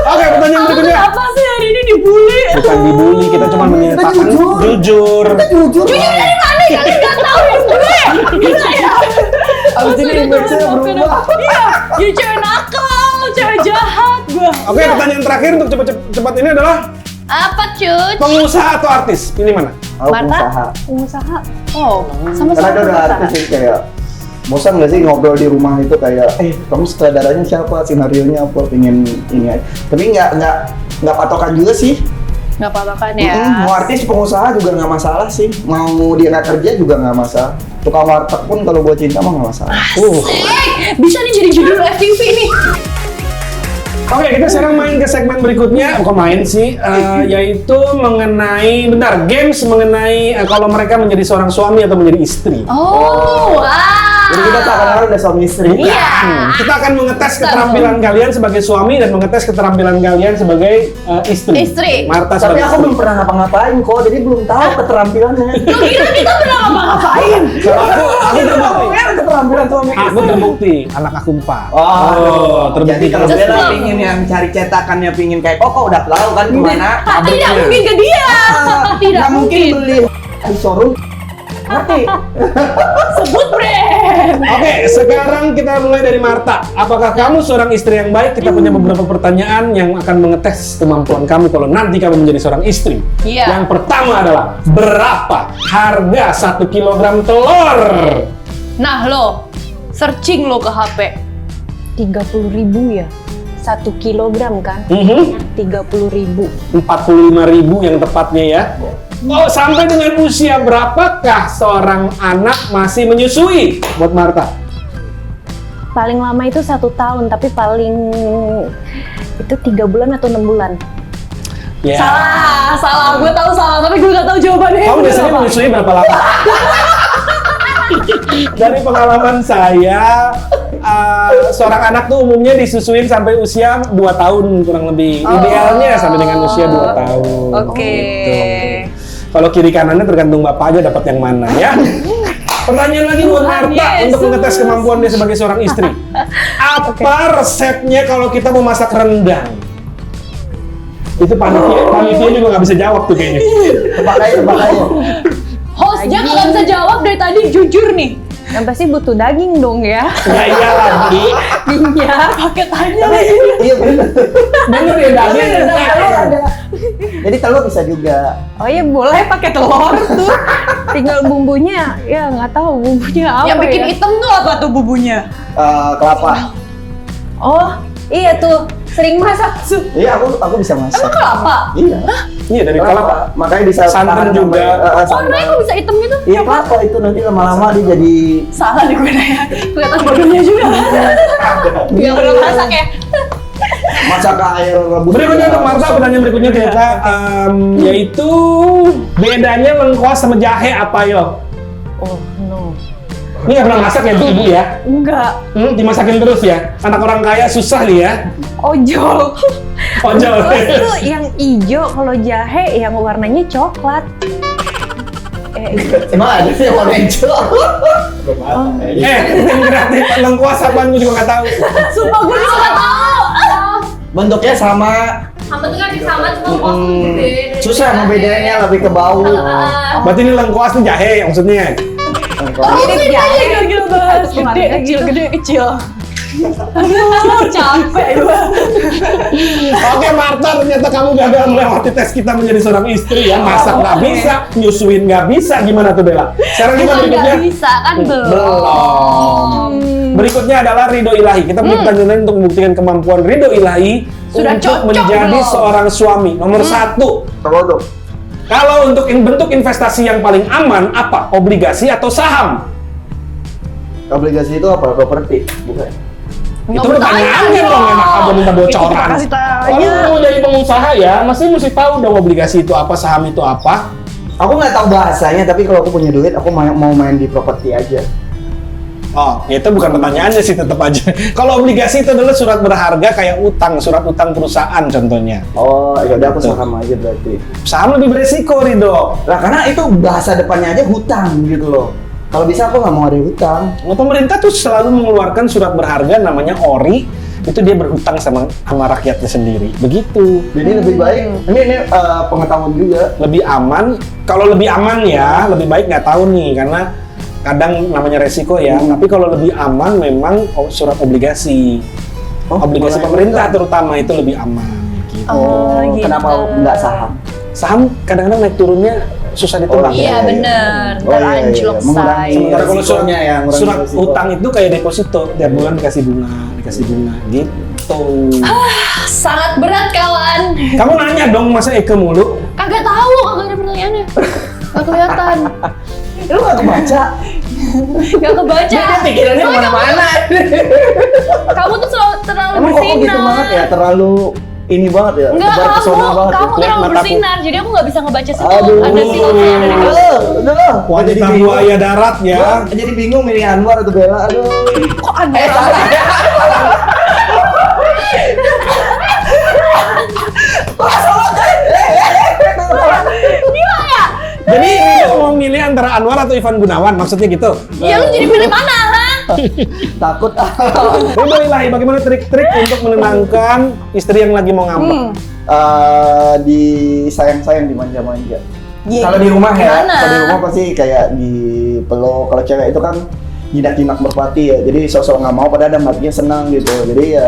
Oke, pertanyaan berikutnya. Apa sih hari ini dibully? Bukan dibully, kita cuma menyatakan jujur. Jujur. Dari mana ya? Kalian nggak tahu hidup gue. Gila ya. Abis ini image-nya berubah. Iya, jadi cewek nakal, cewek jahat gue. Oke, pertanyaan terakhir untuk cepat ini adalah Apa cuy? pengusaha atau artis? Pilih mana? Oh, Marta? pengusaha. Pengusaha. Oh, Karena sama-sama dia udah pengusaha. artis sih kayak bosan gak sih ngobrol di rumah itu kayak kamu sutradaranya siapa, sinarionya apa, pengen ini aja. Tapi nggak patokan juga sih. Nggak patokan ya. Mau artis pengusaha juga nggak masalah sih. Mau dia nggak kerja juga nggak masalah. Tukang warteg pun kalau buat cinta mah nggak masalah. Bisa nih jadi judul FTV nih. Oke, kita sekarang main ke segmen berikutnya. Bukan main sih, yaitu mengenai games mengenai kalau mereka menjadi seorang suami atau menjadi istri. Oh, wow. Jadi kita seakan-akan udah suami istri. Iya. Kita akan mengetes keterampilan kalian sebagai suami dan mengetes keterampilan kalian sebagai istri. Istri. Marta Tapi sebagai aku istri. belum pernah ngapa-ngapain kok, jadi belum tahu keterampilannya. Lu kira kita pernah ngapa-ngapain? Aku terbukti. Keterampilan suami Aku terbukti, anak aku 4. Oh, terbukti. jadi kalau Just Bella love. pingin yang cari cetakannya pingin kayak udah tahu kan kemana? Tidak mungkin ke dia. Tidak Nggak mungkin mungkin. beli di showroom. Ngerti? Sebut brand. Oke, sekarang kita mulai dari Marta. Apakah kamu seorang istri yang baik? Kita punya beberapa pertanyaan yang akan mengetes kemampuan kamu kalau nanti kamu menjadi seorang istri. Iya. Yang pertama adalah, berapa harga 1 kilogram telur? Nah lo, searching lo ke HP. 30.000 ya? 1 kilogram kan? 30.000. 45.000 yang tepatnya ya. Oh, sampai dengan usia berapakah seorang anak masih menyusui? Buat Marta. Paling lama itu 1 tahun, tapi paling itu 3 bulan atau 6 bulan. Ya. Salah. Gue tahu salah, tapi gue nggak tahu jawabannya. Kamu biasanya Berapa? menyusui berapa lama? Dari pengalaman saya, seorang anak tuh umumnya disusuin sampai usia 2 tahun kurang lebih. Idealnya sampai dengan usia 2 tahun. Oke. Gitu. Kalau kiri kanannya tergantung bapak aja dapat yang mana ya. Pertanyaan lagi buat Marta Yesus. untuk mengetes kemampuan dia sebagai seorang istri. Apa resepnya kalau kita mau masak rendang? Itu panitia juga nggak bisa jawab tuh kayaknya. Tebak aja. Hostnya nggak bisa jawab dari tadi, jujur nih. Yang pasti butuh daging dong ya. Ya iya lagi. Minyak. Pakai tanya lagi. Iya bener. Bener ya daging. Jadi telur bisa juga. Oh iya boleh pakai telur tuh. Tinggal bumbunya, ya nggak tahu bumbunya apa Yang bikin ya. hitam tuh apa tuh bumbunya? Kelapa. Oh iya tuh, sering masak. Iya, aku bisa masak. Emang kelapa? Iya. Iya dari kelapa. Makanya bisa Santan tahan juga. sampai, Oh, santan. kok bisa hitam gitu? Iya, kelapa itu nanti lama-lama dia jadi Salah nih gue nanya. Kelihatan bodohnya juga. Gak pernah masak ya? masak air rebus. Berikutnya untuk Marta, pertanyaan berikutnya kita yaitu bedanya lengkuas sama jahe apa yo? Oh no. Ini nggak pernah masak ya ibu ya? Enggak. Dimasakin terus ya? Anak orang kaya susah nih ya? Ojol. Ojol. Terus itu yang hijau, kalau jahe yang warnanya coklat. Emang ada sih yang warna hijau? Tim kreatif lengkuas apaan gue juga nggak tahu. Sumpah gue juga gak tau. Bentuknya sama. Sama tuh kan sama cuma kosong gede. Susah membedainnya, lebih ke bau. Berarti ini lengkuas nih jahe maksudnya? Mirip jahe. Gila banget. Gede, kecil. Aduh, capek gue. Oke Marta, ternyata kamu gagal melewati tes kita menjadi seorang istri ya. Masak nggak bisa, nyusuin nggak bisa. Gimana tuh Bella? Sekarang kita berikutnya. Gak bisa kan belum? Belum. Berikutnya adalah ridho ilahi. Kita punya pertanyaan untuk membuktikan kemampuan ridho ilahi Sudah untuk cocok menjadi belum? seorang suami. Nomor 1. Kalau tuh. Kalau untuk bentuk investasi yang paling aman apa? Obligasi atau saham? Obligasi itu apa? Properti, bukan? Itu pertanyaannya dong, enak aja minta bocoran. Kasih tanya. Kalau mau jadi pengusaha ya, mesti tahu dong obligasi itu apa, saham itu apa. Aku nggak tahu bahasanya, tapi kalau aku punya duit, aku mau main di properti aja. Oh, itu bukan pertanyaannya sih, tetap aja. Kalau obligasi itu adalah surat berharga kayak utang, surat utang perusahaan contohnya. Oh, ya udah aku Betul. saham aja berarti. Saham lebih beresiko, Ridho. Lah karena itu bahasa depannya aja hutang gitu loh. Kalau bisa aku nggak mau ada hutang. Nah, pemerintah tuh selalu mengeluarkan surat berharga namanya ORI, itu dia berhutang sama rakyatnya sendiri. Begitu. Jadi lebih baik. Ini pengetahuan juga. Lebih aman. Kalau lebih aman ya, lebih baik nggak tahu nih, karena kadang namanya resiko ya. Tapi kalau lebih aman memang surat obligasi. Obligasi boleh pemerintah hutang. terutama itu lebih aman. Gitu. Gitu. Kenapa nggak saham? Saham kadang-kadang naik turunnya susah ditebak. Iya bener. Oh, iya, iya. Anjlok Mengurangi say. Sementara kalau resikonya ya, ngurangi surat resiko. utang itu kayak deposito, tiap bulan dikasih bunga gitu. Sangat berat kawan. Kamu nanya dong masa Eke mulu? Kagak tahu, kagak ada pertanyaannya. Gak kelihatan. Lu nggak kebaca? Gak kebaca. Pikirannya Soalnya kemana-mana. Kamu tuh terlalu Emang kok bersinar. gitu banget ya? Terlalu ini banget ya? Enggak, tebar pesona banget ya? kamu Lihat terlalu mataku. bersinar, jadi aku nggak bisa ngebaca situ. Aduh. Ada situ yang ada di bawah. Aduh. Wanita buaya darat ya. Gua jadi bingung milih Anwar atau Bella. Aduh. Kok aneh Salah. Gila ya? Jadi Ridho mau milih antara Anwar atau Ivan Gunawan, maksudnya gitu? Ya lu jadi pilih mana, ha? Takut. Ridho ilahi, bagaimana trik-trik untuk menenangkan istri yang lagi mau ngambek? Disayang-sayang, dimanja-manja. Iya. Kalau di rumah ya, Gimana? kalau di rumah pasti kayak di dipeluk. Kalau cewek itu kan jinak-jinak merpati ya, jadi sosok nggak mau, padahal dalam hatinya senang gitu. Jadi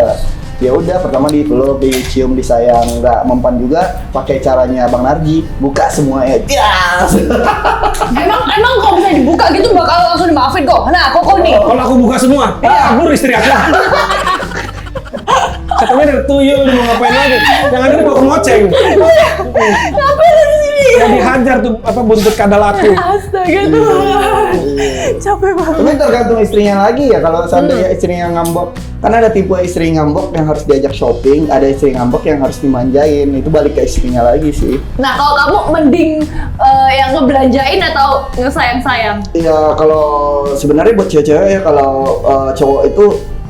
ya udah, pertama dipeluk, dicium, disayang, nggak mempan juga pakai caranya Bang Narji, buka semuanya. Yes! Emang kalau bisa dibuka gitu bakal langsung dimaafin kok. Nah, kok nih. Kalau aku buka semua, kabur istri aku. Katanya dari tuyul, mau ngapain lagi? Yang ada mau ngoceng. Ngapain di sini? Mau dihajar tuh buntut kadal aku. Astaga Tuhan. Capek banget. Tapi tergantung istrinya lagi ya, kalau seandainya istrinya ngambek. Karena ada tipe istri ngambek yang harus diajak shopping, ada istri ngambek yang harus dimanjain. Itu balik ke istrinya lagi sih. Nah, kalau kamu mending yang ngebelanjain atau ngesayang-sayang? Ya kalau sebenarnya buat cewek-cewek ya, kalau cowok itu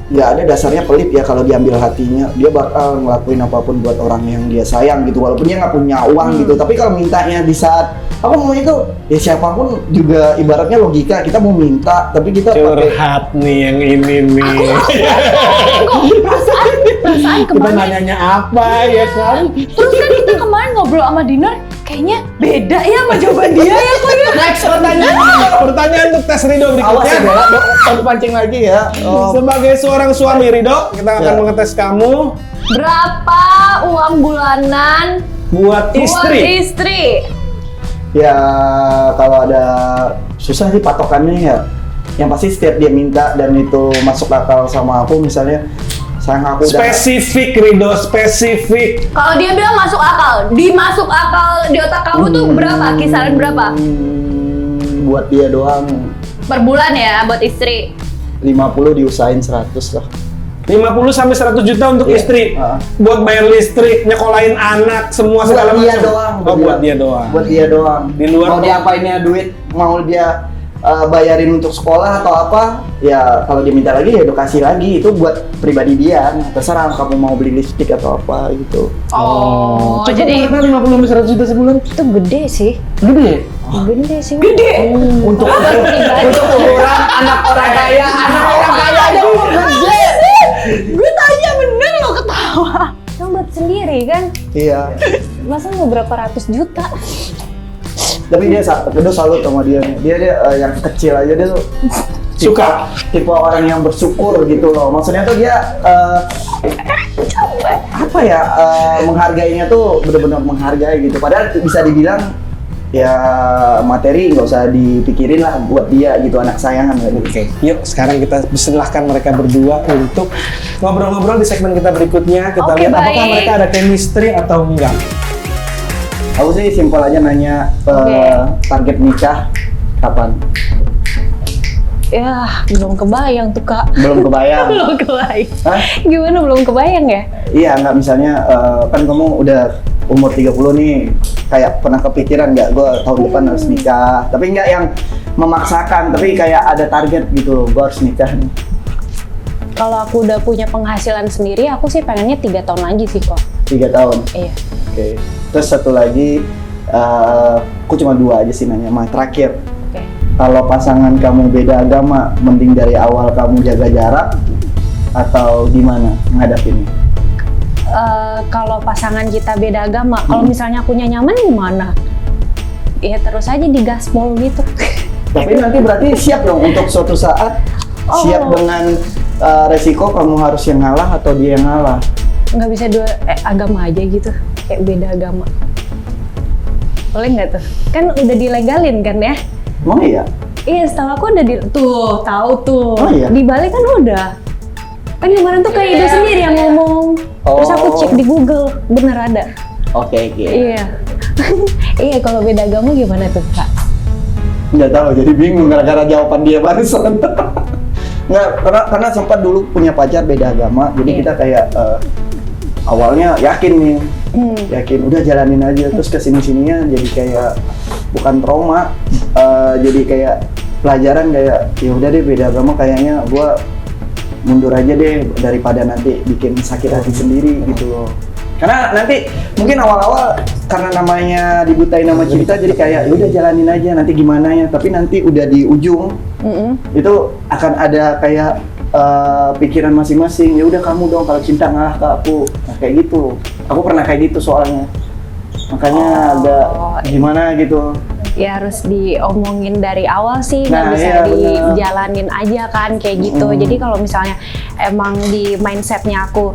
nggak ada dasarnya pelit ya, kalau diambil hatinya dia bakal ngelakuin apapun buat orang yang dia sayang gitu, walaupun dia nggak punya uang gitu. Tapi kalau mintanya di saat aku mau itu, ya siapapun juga ibaratnya logika, kita mau minta tapi kita pakai Curhat nih yang ini nih. Perasaan Kita kemarin. nanyanya apa ya kan? Terus kan kita kemarin ngobrol sama Dinar, kayaknya beda ya sama jawaban dia ya kok ya. Next pertanyaan untuk tes Rido awas ya berikutnya. Bella, kamu pancing lagi ya. Sebagai seorang suami Rido, kita akan Ya. mengetes kamu Berapa uang bulanan buat buat istri. istri? Ya kalau ada susah sih patokannya ya. Yang pasti setiap dia minta dan itu masuk akal sama aku, misalnya sayang aku udah Spesifik Rido, spesifik. Kalau dia bilang masuk akal, masuk akal di otak kamu tuh berapa? Kisaran berapa? Buat dia doang Per bulan ya buat istri. 50, diusahain 100 lah. 50 sampai 100 juta untuk Iya. istri. Buat bayar listrik, nyekolahin anak, semua segala Buat dia macam. doang. Oh, buat dia doang. Buat dia doang. Di luar mau diapainnya duit, mau dia bayarin untuk sekolah atau apa, ya kalau dia minta lagi ya edukasi lagi, itu buat pribadi dia. Nah, terserah kamu mau beli lipstick atau apa gitu. Oh, Cukup jadi karena 50 sampai 100 juta sebulan. Itu gede sih. Gede. Gede sih. Untuk ukuran anak orang kaya, itu gede. gue tanya bener lo ketawa. Kan buat sendiri kan. Iya. Masa mau berapa ratus juta? Tapi dia salut sama dia. Dia yang kecil aja dia tuh Suka. tipe orang yang bersyukur gitu loh. Maksudnya tuh dia apa ya, menghargainya tuh benar-benar menghargai gitu. Padahal bisa dibilang ya materi nggak usah dipikirin lah buat dia gitu, anak sayangan gitu. Oke, yuk sekarang kita silahkan mereka berdua untuk ngobrol-ngobrol di segmen kita berikutnya. Kita Oke, lihat apakah baik. mereka ada chemistry atau enggak. Aku sih simpel aja nanya target nikah kapan? Ya, belum kebayang tuh Kak. Belum kebayang. Belum kebayang. Hah? Gimana belum kebayang ya? Iya, nggak misalnya kan kamu udah umur 30 nih, kayak pernah kepikiran nggak gue tahun depan harus nikah, tapi nggak yang memaksakan, tapi kayak ada target gitu, gue harus nikah nih. Kalau aku udah punya penghasilan sendiri, aku sih pengennya 3 tahun lagi sih kok. 3 tahun. Iya. Oke. Terus satu lagi, aku cuma 2 aja sih nanya, yang terakhir. Oke. Kalau pasangan kamu beda agama, mending dari awal kamu jaga jarak atau gimana ngadapinnya? Kalau pasangan kita beda agama, kalau misalnya akunya nyaman gimana? Ya terus aja digaspol gitu. Tapi nanti berarti siap dong untuk suatu saat, siap dengan resiko kamu harus yang ngalah atau dia yang ngalah. Nggak bisa dua agama aja gitu, kayak beda agama. Boleh nggak tuh? Kan udah dilegalin kan ya? Emang iya? Iya, setahu aku udah tuh, tahu tuh. Oh, iya? Di Bali kan udah. Kan kemarin tuh kayak Ido sendiri yang ngomong. Terus aku Oh. cek di Google, bener ada. Oke. Iya. Iya, kalau beda agama gimana tuh, Kak? Nggak tahu, jadi bingung gara-gara jawaban dia barusan. Nggak, karena sempat dulu punya pacar beda agama, jadi Iya. kita kayak awalnya yakin nih, yakin udah jalanin aja, terus kesini-sininya jadi kayak bukan trauma, jadi kayak pelajaran, kayak ya udah deh beda agama kayaknya gua mundur aja deh daripada nanti bikin sakit hati sendiri gitu loh. Karena nanti mungkin awal-awal karena namanya dibutain nama cinta, jadi kayak ya udah jalanin aja nanti gimana ya, tapi nanti udah di ujung itu akan ada kayak pikiran masing-masing, ya udah kamu dong kalau cinta ngalah ke aku. Nah, kayak gitu. Aku pernah kayak gitu soalnya. Makanya agak gimana gitu. ya harus diomongin dari awal sih, nggak Nah, bisa iya, benar. dijalanin aja kan kayak gitu. Jadi kalau misalnya emang di mindsetnya aku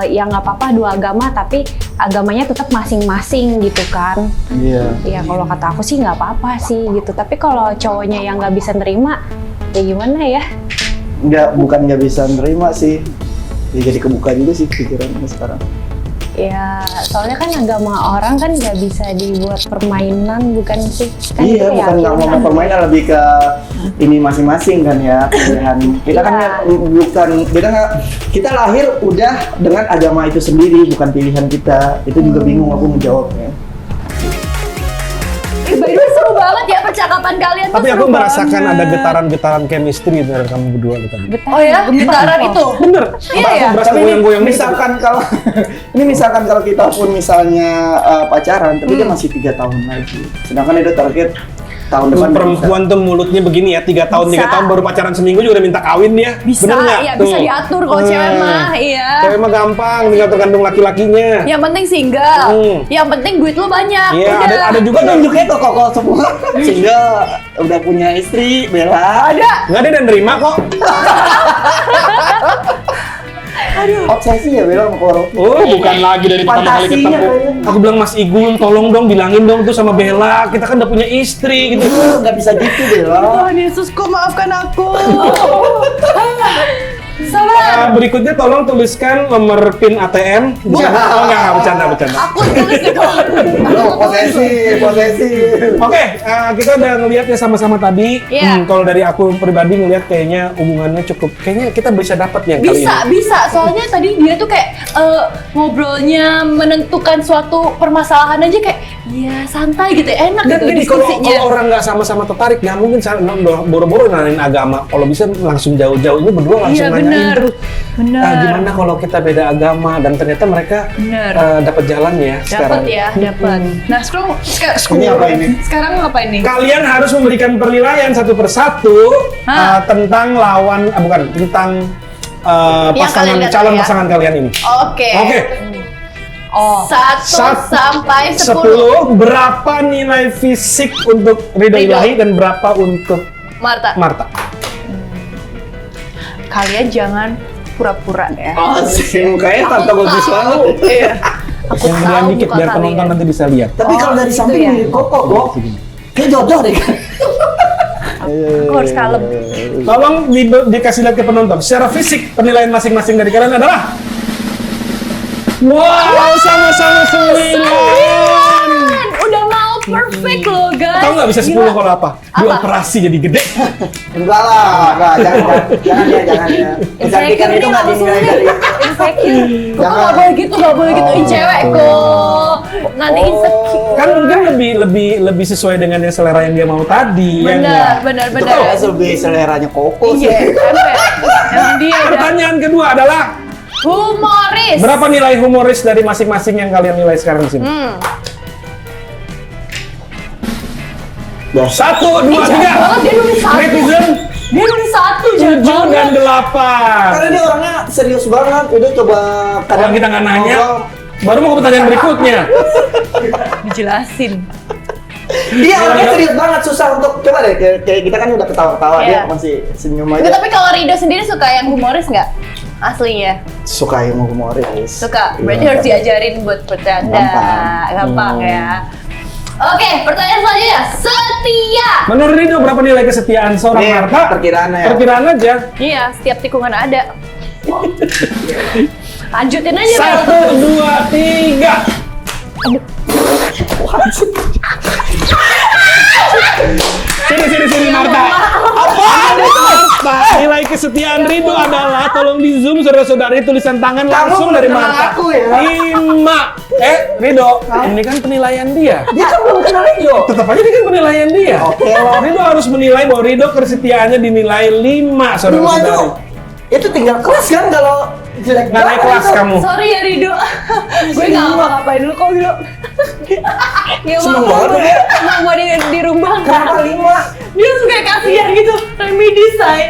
ya nggak apa-apa dua agama, tapi agamanya tetap masing-masing gitu kan. Iya. Ya kalau kata aku sih nggak apa-apa sih gitu. Tapi kalau cowoknya yang nggak bisa nerima, ya gimana ya? Bukan nggak bisa nerima sih. Ya, jadi kebuka juga sih pikirannya sekarang. Ya soalnya kan agama orang kan nggak bisa dibuat permainan, bukan sih? Kan Iya, itu bukan nggak keyakinan. mau permainan, lebih ke ini masing-masing kan ya pilihan. Kita kan Iya. kita nggak, kita lahir udah dengan agama itu sendiri, bukan pilihan kita. Itu juga bingung aku menjawabnya. By the way, seru banget ya percakapan kalian tuh. Tapi aku seru merasakan banget. ada getaran-getaran chemistry dari kamu berdua tadi. Oh ya, getaran itu. Bener. Iya, Apa ya? aku berasa Tapi ini goyang-goyang gitu? misalkan kalau misalkan kalau kita pun misalnya pacaran, tapi dia masih 3 tahun lagi. Sedangkan itu target tahun depan. Perempuan tuh mulutnya begini ya, 3 tahun, 3 Bisa. tahun baru pacaran seminggu juga udah minta kawin dia. Bisa, Bener nggak? iya, Tuh. bisa diatur kalau cewek mah, iya. Cewek mah gampang, tinggal tergantung laki-lakinya. Yang penting single. Hmm. Yang penting duit lu banyak. Iya, Udah. ada juga Kan tuh. tunjuknya kok semua sehingga udah punya istri, Bella. Ada. Nggak ada dan nerima kok. Obsesi ya Bella sama korupsi. Oh, bukan lagi dari pertama kali Fantasinya ketemu. kayaknya. Aku bilang Mas Igun, tolong dong bilangin dong tuh sama Bella. Kita kan udah punya istri gitu. Nggak bisa gitu Bella. Tuhan Yesusku, maafkan aku. Sabar. Berikutnya tolong tuliskan nomor PIN ATM. Oh enggak, bercanda. Aku tulis di kolom. Lo posesi. Oke, kita udah ngeliat ya sama-sama tadi. Iya. Kalau dari aku pribadi ngeliat kayaknya hubungannya cukup. Kayaknya kita bisa dapat yang kali ini. Bisa. Soalnya tadi dia tuh kayak ngobrolnya menentukan suatu permasalahan aja kayak ya santai gitu, enak Dan gitu gini, kalau diskusinya. orang nggak sama-sama tertarik, nggak mungkin boro-boro nanyain agama. Kalau bisa langsung jauh-jauh ini berdua langsung Iya, nanyain bener. terus. Bener. Gimana kalau kita beda agama dan ternyata mereka Bener. dapat jalan ya sekarang. Dapat ya, dapat. Nah, Ini apa ini? Sekarang apa ini? Kalian harus memberikan penilaian satu persatu tentang lawan, tentang Yang kalian lihat calon ya. pasangan kalian ini. Oke. Oke. Oh. 1 sampai 10. Berapa nilai fisik untuk Ridho Ridho. Ilahi dan berapa untuk Marta, Marta? kalian jangan pura-pura ya. Asik, mukanya tante bagus banget. Iya. Aku Yang tahu gedean dikit muka biar penonton kalian. nanti bisa lihat. Tapi kalau dari gitu samping ya. mirip Koko, kayak jodoh deh. Aku harus kalem. Tolong dikasih lihat ke penonton. Secara fisik penilaian masing-masing dari kalian adalah wow, sama-sama 9. Udah mau perfect loh guys. Tahu nggak bisa 10 Gila. kalau apa? Dioperasi jadi gede. Enggak lah, jangan ya. Kecantikan itu nggak dinilai dari. Insecure. Kok nggak boleh gitu, nggak boleh gituin cewek kok. Nanti insecure. Kan mungkin lebih sesuai dengan yang selera yang dia mau tadi. ya nggak? Benar. Itu kayaknya lebih seleranya Koko sih. Iya, ember. Emang dia udah Pertanyaan kedua adalah humoris. berapa nilai humoris dari masing-masing yang kalian nilai sekarang di sini? 1, 2, 3. banget, dia nulis 1. Netizen Dia nulis 1 jahat 7 dan banget. 8. Karena dia orangnya serius banget. Udah coba Kalau kita nggak nanya, baru mau ke pertanyaan berikutnya. Dijelasin. Dia orangnya serius banget, susah untuk coba deh. Kayak kita kan udah ketawa-ketawa, Iya. dia masih senyum Nggak, aja. tapi kalau Ridho sendiri suka yang humoris nggak? Aslinya Suka yang humoris. suka. Berarti Iya. harus diajarin buat bercanda. Gampang. Ya. Oke, pertanyaan selanjutnya. Setia. Menurut Ridho berapa nilai kesetiaan seorang Ini Marta? perkiraan ya. Perkiraan aja. Iya, setiap tikungan ada. Lanjutin aja. 1, 2, 3. Sini Marta. Apaan itu? Marta, nilai kesetiaan Ridho adalah, tolong di zoom saudara-saudari tulisan tangan langsung dari kenal Marta. aku ya? 5. Ridho, ini kan penilaian dia. Dia kan belum kenal Ridho. Tetap aja ini kan penilaian dia. Oke lah. Ridho harus menilai bahwa Ridho kesetiaannya dinilai 5, Lima saudara-saudari. tuh. Itu tinggal kelas kan kalau jelek Nggak naik kelas itu. kamu. Sorry ya Ridho. Gue nggak mau ngapain dulu kok Ridho. Ya Seneng banget ya. Nggak mau di rumah. Kenapa 5? Dia suka kasihan gitu. Remedi say.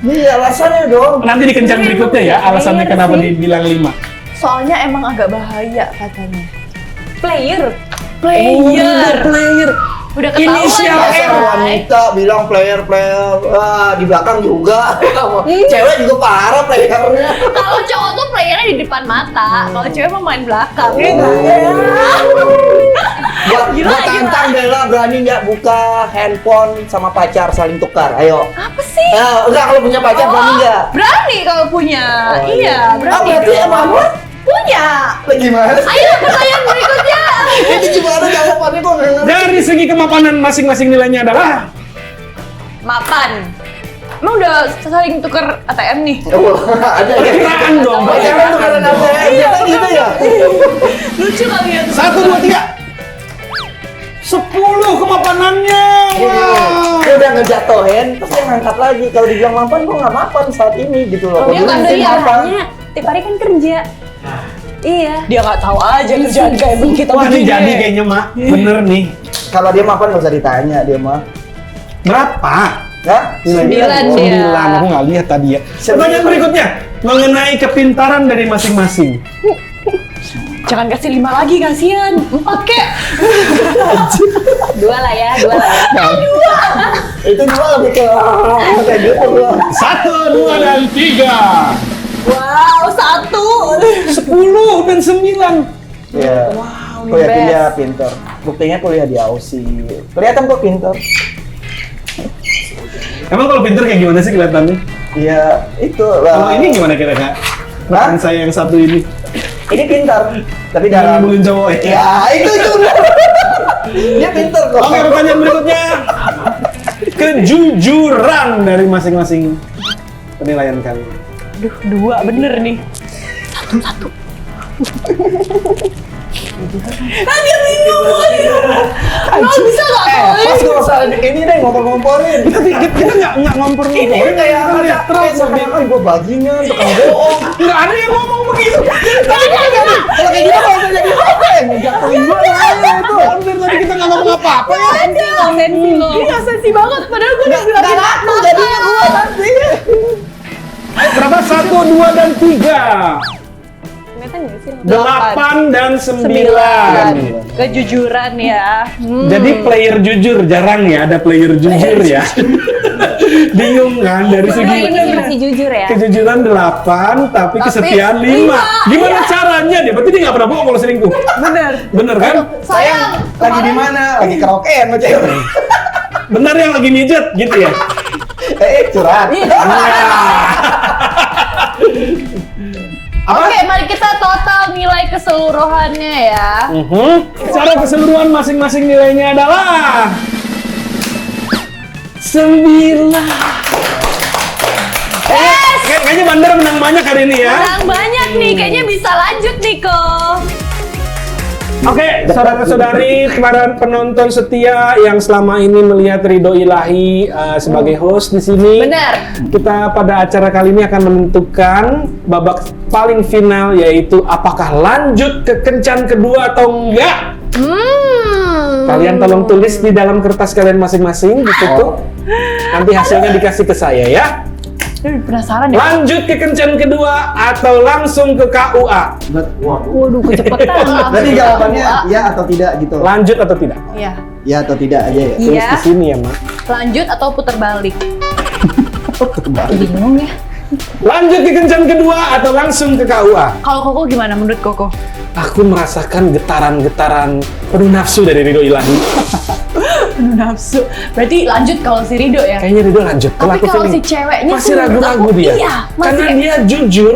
Ini alasannya dong. Nanti di kencan berikutnya ya, alasannya kenapa dibilang 5. Soalnya emang agak bahaya katanya. Player. Player. Player. Udah ketahuan Inisial ya, M. Bray. Wanita bilang player, di belakang juga. Cewek juga parah playernya. Kalau cowok tuh playernya di depan mata, kalau cewek mah main belakang. Gua tantang Bella, berani nggak buka handphone sama pacar saling tukar? Ayo. Apa sih? Enggak, kalau punya pacar berani nggak? Berani kalau punya. Oh, iya, berani. berarti emang lu Punya. gimana? Ayo pertanyaan berikutnya. Itu gimana jawabannya kok nggak ngerti? Dari segi kemapanan masing-masing nilainya adalah Mapan. Emang udah saling tuker ATM nih? Oh, ada ya. perkiraan dong. Pacaran tuh karena apa? Gitu ya. Lucu kali ya. 1, 2, 3. 10 kemapanannya. Wow. Dia udah ngejatohin, terus dia ngangkat lagi. Kalau dibilang mapan, kok nggak mapan saat ini gitu loh. Dia kan dari Caranya tiap hari kan kerja. Iya. Dia nggak tahu aja kerjaan kayak begitu. Wah, ini jadi kayaknya, Mak. Bener nih. Kalau dia mapan nggak usah ditanya, dia mah. Berapa? Ya? 9 dia. 9. Aku nggak lihat tadi ya. Pertanyaan berikutnya mengenai kepintaran dari masing-masing. Jangan kasih 5 lagi, kasihan. 4 kek. 2 lah ya. Itu dua lebih ke kayak gitu gua. 1, 2, dan 3. Wow, 1. 10 dan 9. Iya. Wow, Aku yakin best. dia pinter. Buktinya kuliah di Aussie. Kelihatan kok pinter. Emang kalau pinter kayak gimana sih kelihatannya? Iya, itu Kalau ini gimana kira-kira? Rekan saya yang satu ini. Ini pintar, tapi Dalam dalam cowok ya. ya itu udah. Dia pinter kok. Oke, pertanyaan berikutnya. Kejujuran dari masing-masing penilaian kalian. Aduh, 2 bener nih. 1. Agak bingung. Lo bisa nggak Pas gak usah ini deh ngompor-ngomporin. Tapi kita nggak ngompor-ngomporin. Ini kayak lihat terus. seakan-akan gue bajingan, tukang bohong. Nggak ada yang ngomong begitu. Tapi kalau kayak gitu kalau usah jadi apa ya? Ngejatuhin gue lah itu. Dari tadi kita nggak ngomong apa-apa ya. Sensi lo. Ini nggak sensi banget. Padahal gue udah bilang Gak laku jadinya gue nanti. Berapa? 1, 2, dan 3. Kelihatan nggak sih? 8 dan 9. Kejujuran ya. Jadi player jujur jarang ya, ada player jujur ya. Bingung kan dari Nah, segi ini masih jujur ya. kejujuran 8 tapi kesetiaan 5. lima, Gimana iya. caranya dia? Berarti dia nggak pernah bohong kalau selingkuh. Bener. Bener kan? Sayang. Lagi di mana? Lagi karaokean sama cewek. Bener yang lagi mijet gitu ya. Curhat. Apa? Oke, mari kita total nilai keseluruhannya ya. Secara keseluruhan masing-masing nilainya adalah 9. Kayaknya Bandar menang banyak hari ini ya. Menang banyak nih, kayaknya bisa lanjut nih kok. Oke, saudara-saudari, para penonton setia yang selama ini melihat Ridho Ilahi sebagai host di sini. Benar. Kita pada acara kali ini akan menentukan babak paling final, yaitu apakah lanjut ke kencan kedua atau enggak. Kalian tolong tulis di dalam kertas kalian masing-masing, ditutup. Nanti hasilnya dikasih ke saya ya. Penasaran ya? Lanjut ke kencan kedua atau langsung ke KUA. Waduh, kecepatan. Berarti jawabannya ya atau tidak gitu. Lanjut atau tidak? Iya. Ya atau tidak aja ya. Tulis Iya. di sini ya, Mak. Lanjut atau putar balik? Bingung ya. Lanjut ke kencan kedua atau langsung ke KUA? Kalau Koko gimana menurut Koko? Aku merasakan getaran-getaran penuh nafsu dari Ridho Ilahi. Penuh nafsu. Berarti lanjut kalau si Ridho ya? Kayaknya Ridho lanjut. Tapi kalau feeling si ceweknya masih tuh ragu-ragu menurut aku, dia. iya, Karena masih- dia jujur,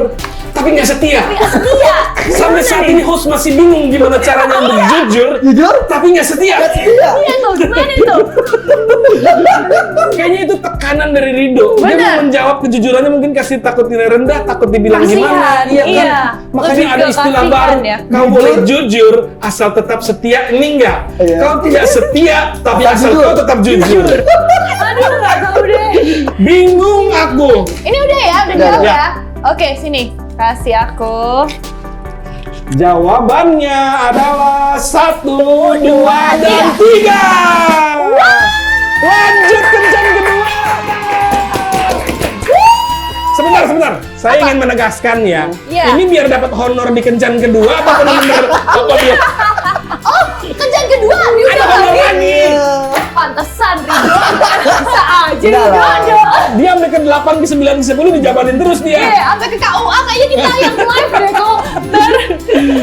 tapi nggak setia. Iya. Sampai saat ini host masih bingung gimana caranya untuk jujur, tapi nggak setia. Iya tuh, gimana tuh? Kayaknya itu tekanan dari Ridho. Dia Benar. mau menjawab kejujurannya mungkin kasih takut nilai rendah, takut dibilang Kasihan, gimana. Iya kan? iya. Makanya Lebih ada ke istilah kasihan baru. ya. Kau boleh jujur asal tetap setia. Ini enggak. Iya. Kau tidak setia tapi asal jujur. kau tetap jujur. Aduh, nggak tahu deh. Bingung aku. Ini udah ya, udah Udah, jawab ya. ya. Oke, sini. Kasih aku. Jawabannya adalah 1, 2, dan 3. Lanjut kencan kedua. Sebentar. Saya ingin menegaskan ya. Iya. Ini biar dapat honor di kencan kedua apa benar-benar apa dia? Oh, kencan kedua. Dia Ada udah honor lagi. lagi. pantesan Ridho bisa aja Enggak lah. Ridho. Dia sampai ke 8 ke 9 ke 10 dijabanin terus dia. Iya, sampai ke KUA kayaknya kita yang live deh kok.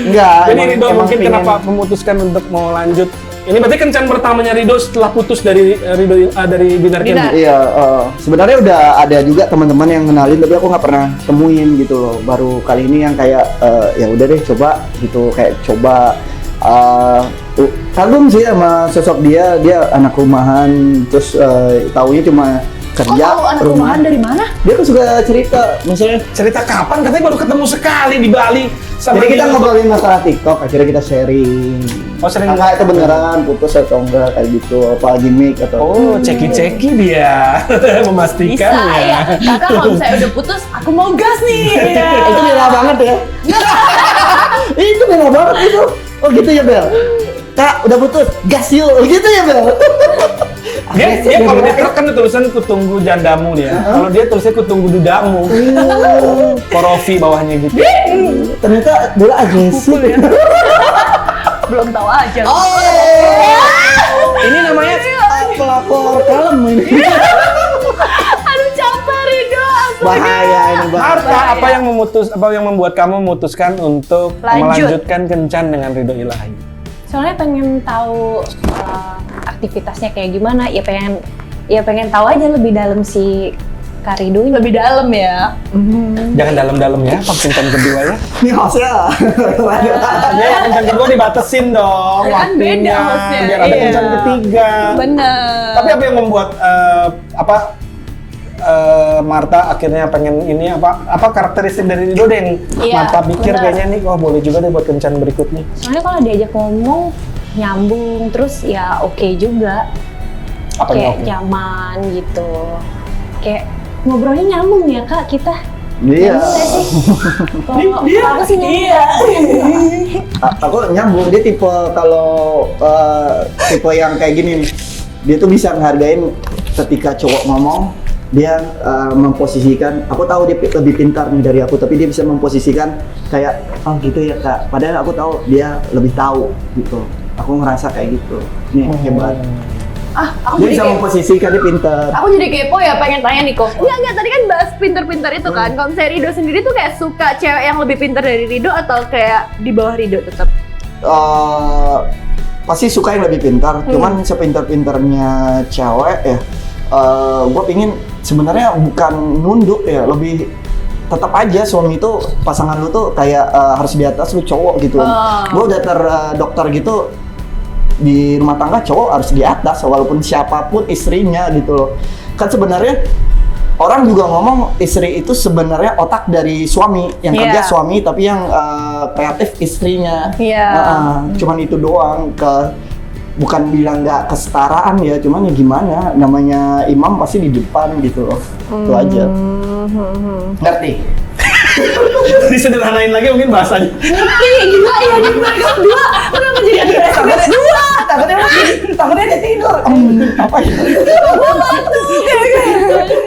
Enggak. Jadi emang- Ridho emang mungkin pengen- kenapa memutuskan untuk mau lanjut? Ini berarti kencan pertamanya Ridho setelah putus dari dari Binar Binar. Candy. Iya, sebenarnya udah ada juga teman-teman yang kenalin tapi aku nggak pernah temuin gitu loh. Baru kali ini yang kayak ya udah deh coba gitu, kayak coba kagum sih sama sosok dia anak rumahan, terus taunya cuma kerja Tahu anak rumahan dari mana? Dia kan suka cerita, misalnya Cerita kapan? Katanya baru ketemu sekali di Bali. jadi kita dia- ngobrolin masalah TikTok, akhirnya kita sharing. Oh, sering- Enggak, itu beneran putus atau enggak kayak gitu, apa gimmick atau Oh, ceki-ceki dia memastikan Bisa ya. Kakak kalau misalnya udah putus, aku mau gas nih. Iya. itu beda banget ya. Itu beda banget itu. Oh gitu ya Bel. Kak, udah putus, gas yuk. Gitu ya Bel. Dia kalau dia truk kan tulisan kutunggu jandamu dia. Kalau dia tulisnya kutunggu dudamu. Korofi bawahnya gitu. Ternyata Bel agresif. Belum tahu aja. Ini namanya Pelakor kalem ini. Aduh capek Ridho. Bahaya ini Bang. Marta, apa yang membuat kamu memutuskan untuk Lanjut. melanjutkan kencan dengan Ridho Ilahi? Soalnya pengen tahu aktivitasnya kayak gimana, ya pengen tahu aja lebih dalam si Kak Ridho ini. Lebih dalam ya. Jangan dalam-dalam ya, kencan kedua ya. Ini hostnya. Ya, yang kencan kedua dibatasin dong Ya kan beda hostnya, biar ada iya. kencan ketiga. Bener. Tapi apa yang membuat Marta akhirnya pengen ini apa karakteristik dari Ridho deh yang Iya, Marta pikir benar. kayaknya nih wah boleh juga deh buat kencan berikutnya. Soalnya kalau diajak ngomong nyambung, terus ya oke juga. Apa Kayak oke? nyaman gitu. Kayak ngobrolnya nyambung ya Kak kita. Iya. Kalau aku sih nyambung. Iya. Aku nyambung, dia tipe kalau tipe yang kayak gini nih. Dia tuh bisa ngehargain ketika cowok ngomong, dia memposisikan, aku tahu dia lebih pintar nih dari aku, tapi dia bisa memposisikan kayak, oh gitu ya Kak, padahal aku tahu dia lebih tahu gitu. Aku ngerasa kayak gitu. Nih, hebat. Aku Dia jadi bisa kayak memposisikan, dia pintar. Aku jadi kepo ya, pengen tanya nih kok. Enggak, tadi kan bahas pinter-pinter itu kan. Kalau misalnya Ridho sendiri tuh kayak suka cewek yang lebih pinter dari Ridho atau kayak di bawah Ridho tetap? Pasti suka yang lebih pintar, cuman sepintar-pintarnya cewek ya, gue pingin sebenarnya bukan nunduk ya, lebih tetap aja suami itu pasangan lu tuh kayak harus di atas lu cowok gitu. Gue udah dokter gitu, di rumah tangga cowok harus di atas walaupun siapapun istrinya gitu loh. Kan sebenarnya orang juga ngomong istri itu sebenarnya otak dari suami, yang kerja Iya. suami tapi yang kreatif istrinya. Iya. Cuman itu doang, bukan bilang nggak kesetaraan ya, cuman ya gimana, namanya imam pasti di depan gitu loh. Itu aja. Ngerti? Disederhanain lagi mungkin bahasanya. Gila ya, di mereka berdua. Kenapa jadi ada SMS dua? Takutnya dia tidur. Apa ya?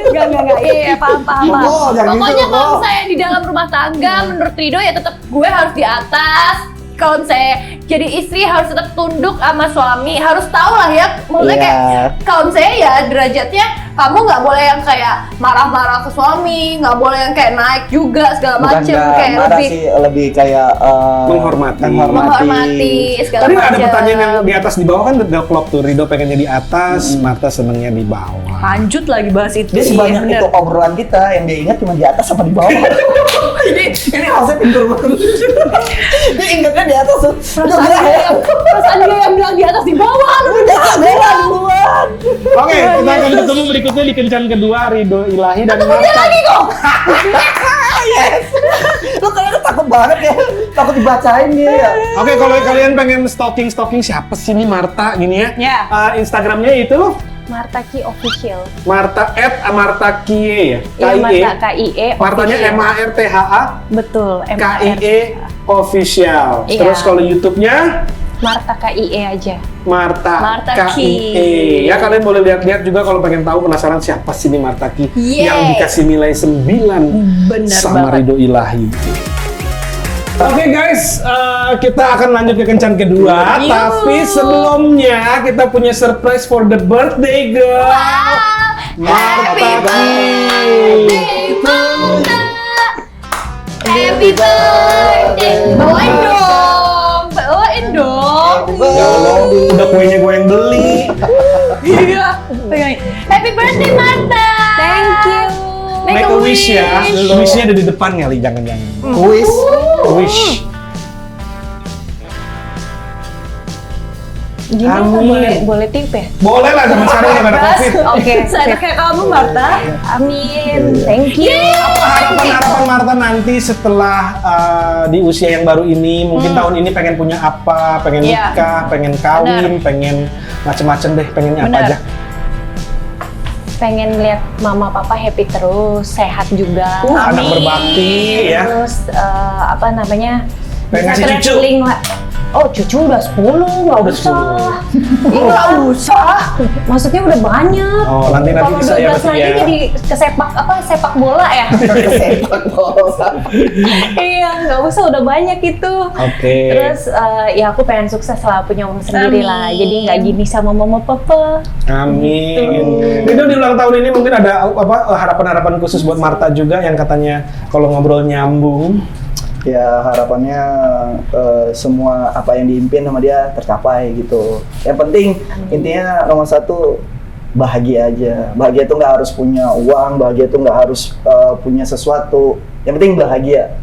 Enggak. Iya, paham. Oh, jangan Pokoknya gitu, kalau oh. misalnya di dalam rumah tangga, menurut Ridho ya tetap gue harus di atas. Kalau misalnya jadi istri harus tetap tunduk sama suami, harus tahu lah ya. Maksudnya Iya. kayak kalau misalnya ya derajatnya kamu nggak boleh yang kayak marah-marah ke suami, nggak boleh yang kayak naik juga segala Bukan macem, nggak kayak marah lebih sih, lebih kayak menghormati segala Tadi macam. ada pertanyaan yang di atas di bawah kan udah klop tuh. Ridho pengennya di atas, Marta senengnya di bawah. Lanjut lagi bahas itu. Dia sebanyak itu obrolan kita yang dia ingat cuma di atas sama di bawah. ini harusnya pintar banget. Dia ingatnya di atas tuh. Perasaan dia yang bilang di atas di bawah. Lu Udah bela duluan. Oke, kita akan ketemu berikutnya di kencan kedua Ridho Ilahi dan Dia Marta. lagi kok. Yes. Lu kayaknya takut banget ya. Takut dibacain dia ya. Oke, kalau kalian pengen stalking siapa sih nih Marta gini ya? Ya. Instagramnya itu Marta Ki Official. Marta @martakie ya. Iya, KIE. Marta KIE Martanya Official. MARTHA Betul, KIE Official. Iya. Terus kalau YouTube-nya Marta KIE aja. Marta Marta KIE. Ya kalian boleh lihat-lihat juga kalau pengen tahu penasaran siapa sih nih Marta Ki Yeay. yang dikasih nilai 9 Bener sama banget. Ridho Ilahi. Oke guys, kita akan lanjut ke kencan kedua. Yuk. Tapi sebelumnya kita punya surprise for the birthday girl. Happy birthday, Marta. Happy birthday. Bawain dong. Bawain dong. Ya Allah, udah kuenya gue yang beli. Iya. Pegangin. Happy birthday, Marta. Thank you. Make a wish ya. Wishnya ada di depan kali, jangan-jangan. Kuis. Wish. Gimana Amin. boleh tiup ya? Boleh lah, zaman sekarang yang ada COVID. Oke, Saya kayak kamu, Marta. Amin. Thank you. Harapan Marta nanti setelah di usia yang baru ini, mungkin tahun ini pengen punya apa, pengen Iya. nikah, pengen kawin, pengen macem-macem deh, pengennya apa Bener. aja. Pengen lihat mama papa happy terus, sehat juga. Anak berbakti ya. Terus apa namanya? Pengen bisa ngasih cucu. traveling lah. Oh, cucu udah 10, nggak Udah usah. 10. Nggak usah. Maksudnya udah banyak. Oh, nanti Kalau bisa ya 12 berarti lagi ya. jadi sepak bola ya. Sepak bola. Iya, nggak usah, udah banyak itu. Oke. Terus ya aku pengen sukses lah, punya uang sendiri lah. Amin. Jadi nggak gini sama mama papa. Amin. Itu di ulang tahun ini mungkin ada harapan-harapan khusus buat Marta juga yang katanya kalau ngobrol nyambung. Ya harapannya semua apa yang diimpiin sama dia tercapai gitu. Yang penting intinya nomor satu bahagia aja. Bahagia itu nggak harus punya uang, bahagia itu nggak harus punya sesuatu. Yang penting bahagia.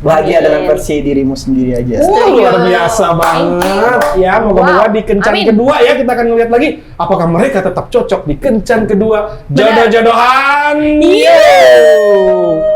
Bahagia Amin. dengan versi dirimu sendiri aja. Luar biasa banget ya. Moga-moga di kencan Amin. kedua ya kita akan ngeliat lagi apakah mereka tetap cocok di kencan kedua. Jodoh-jodohan. Iya. Yo.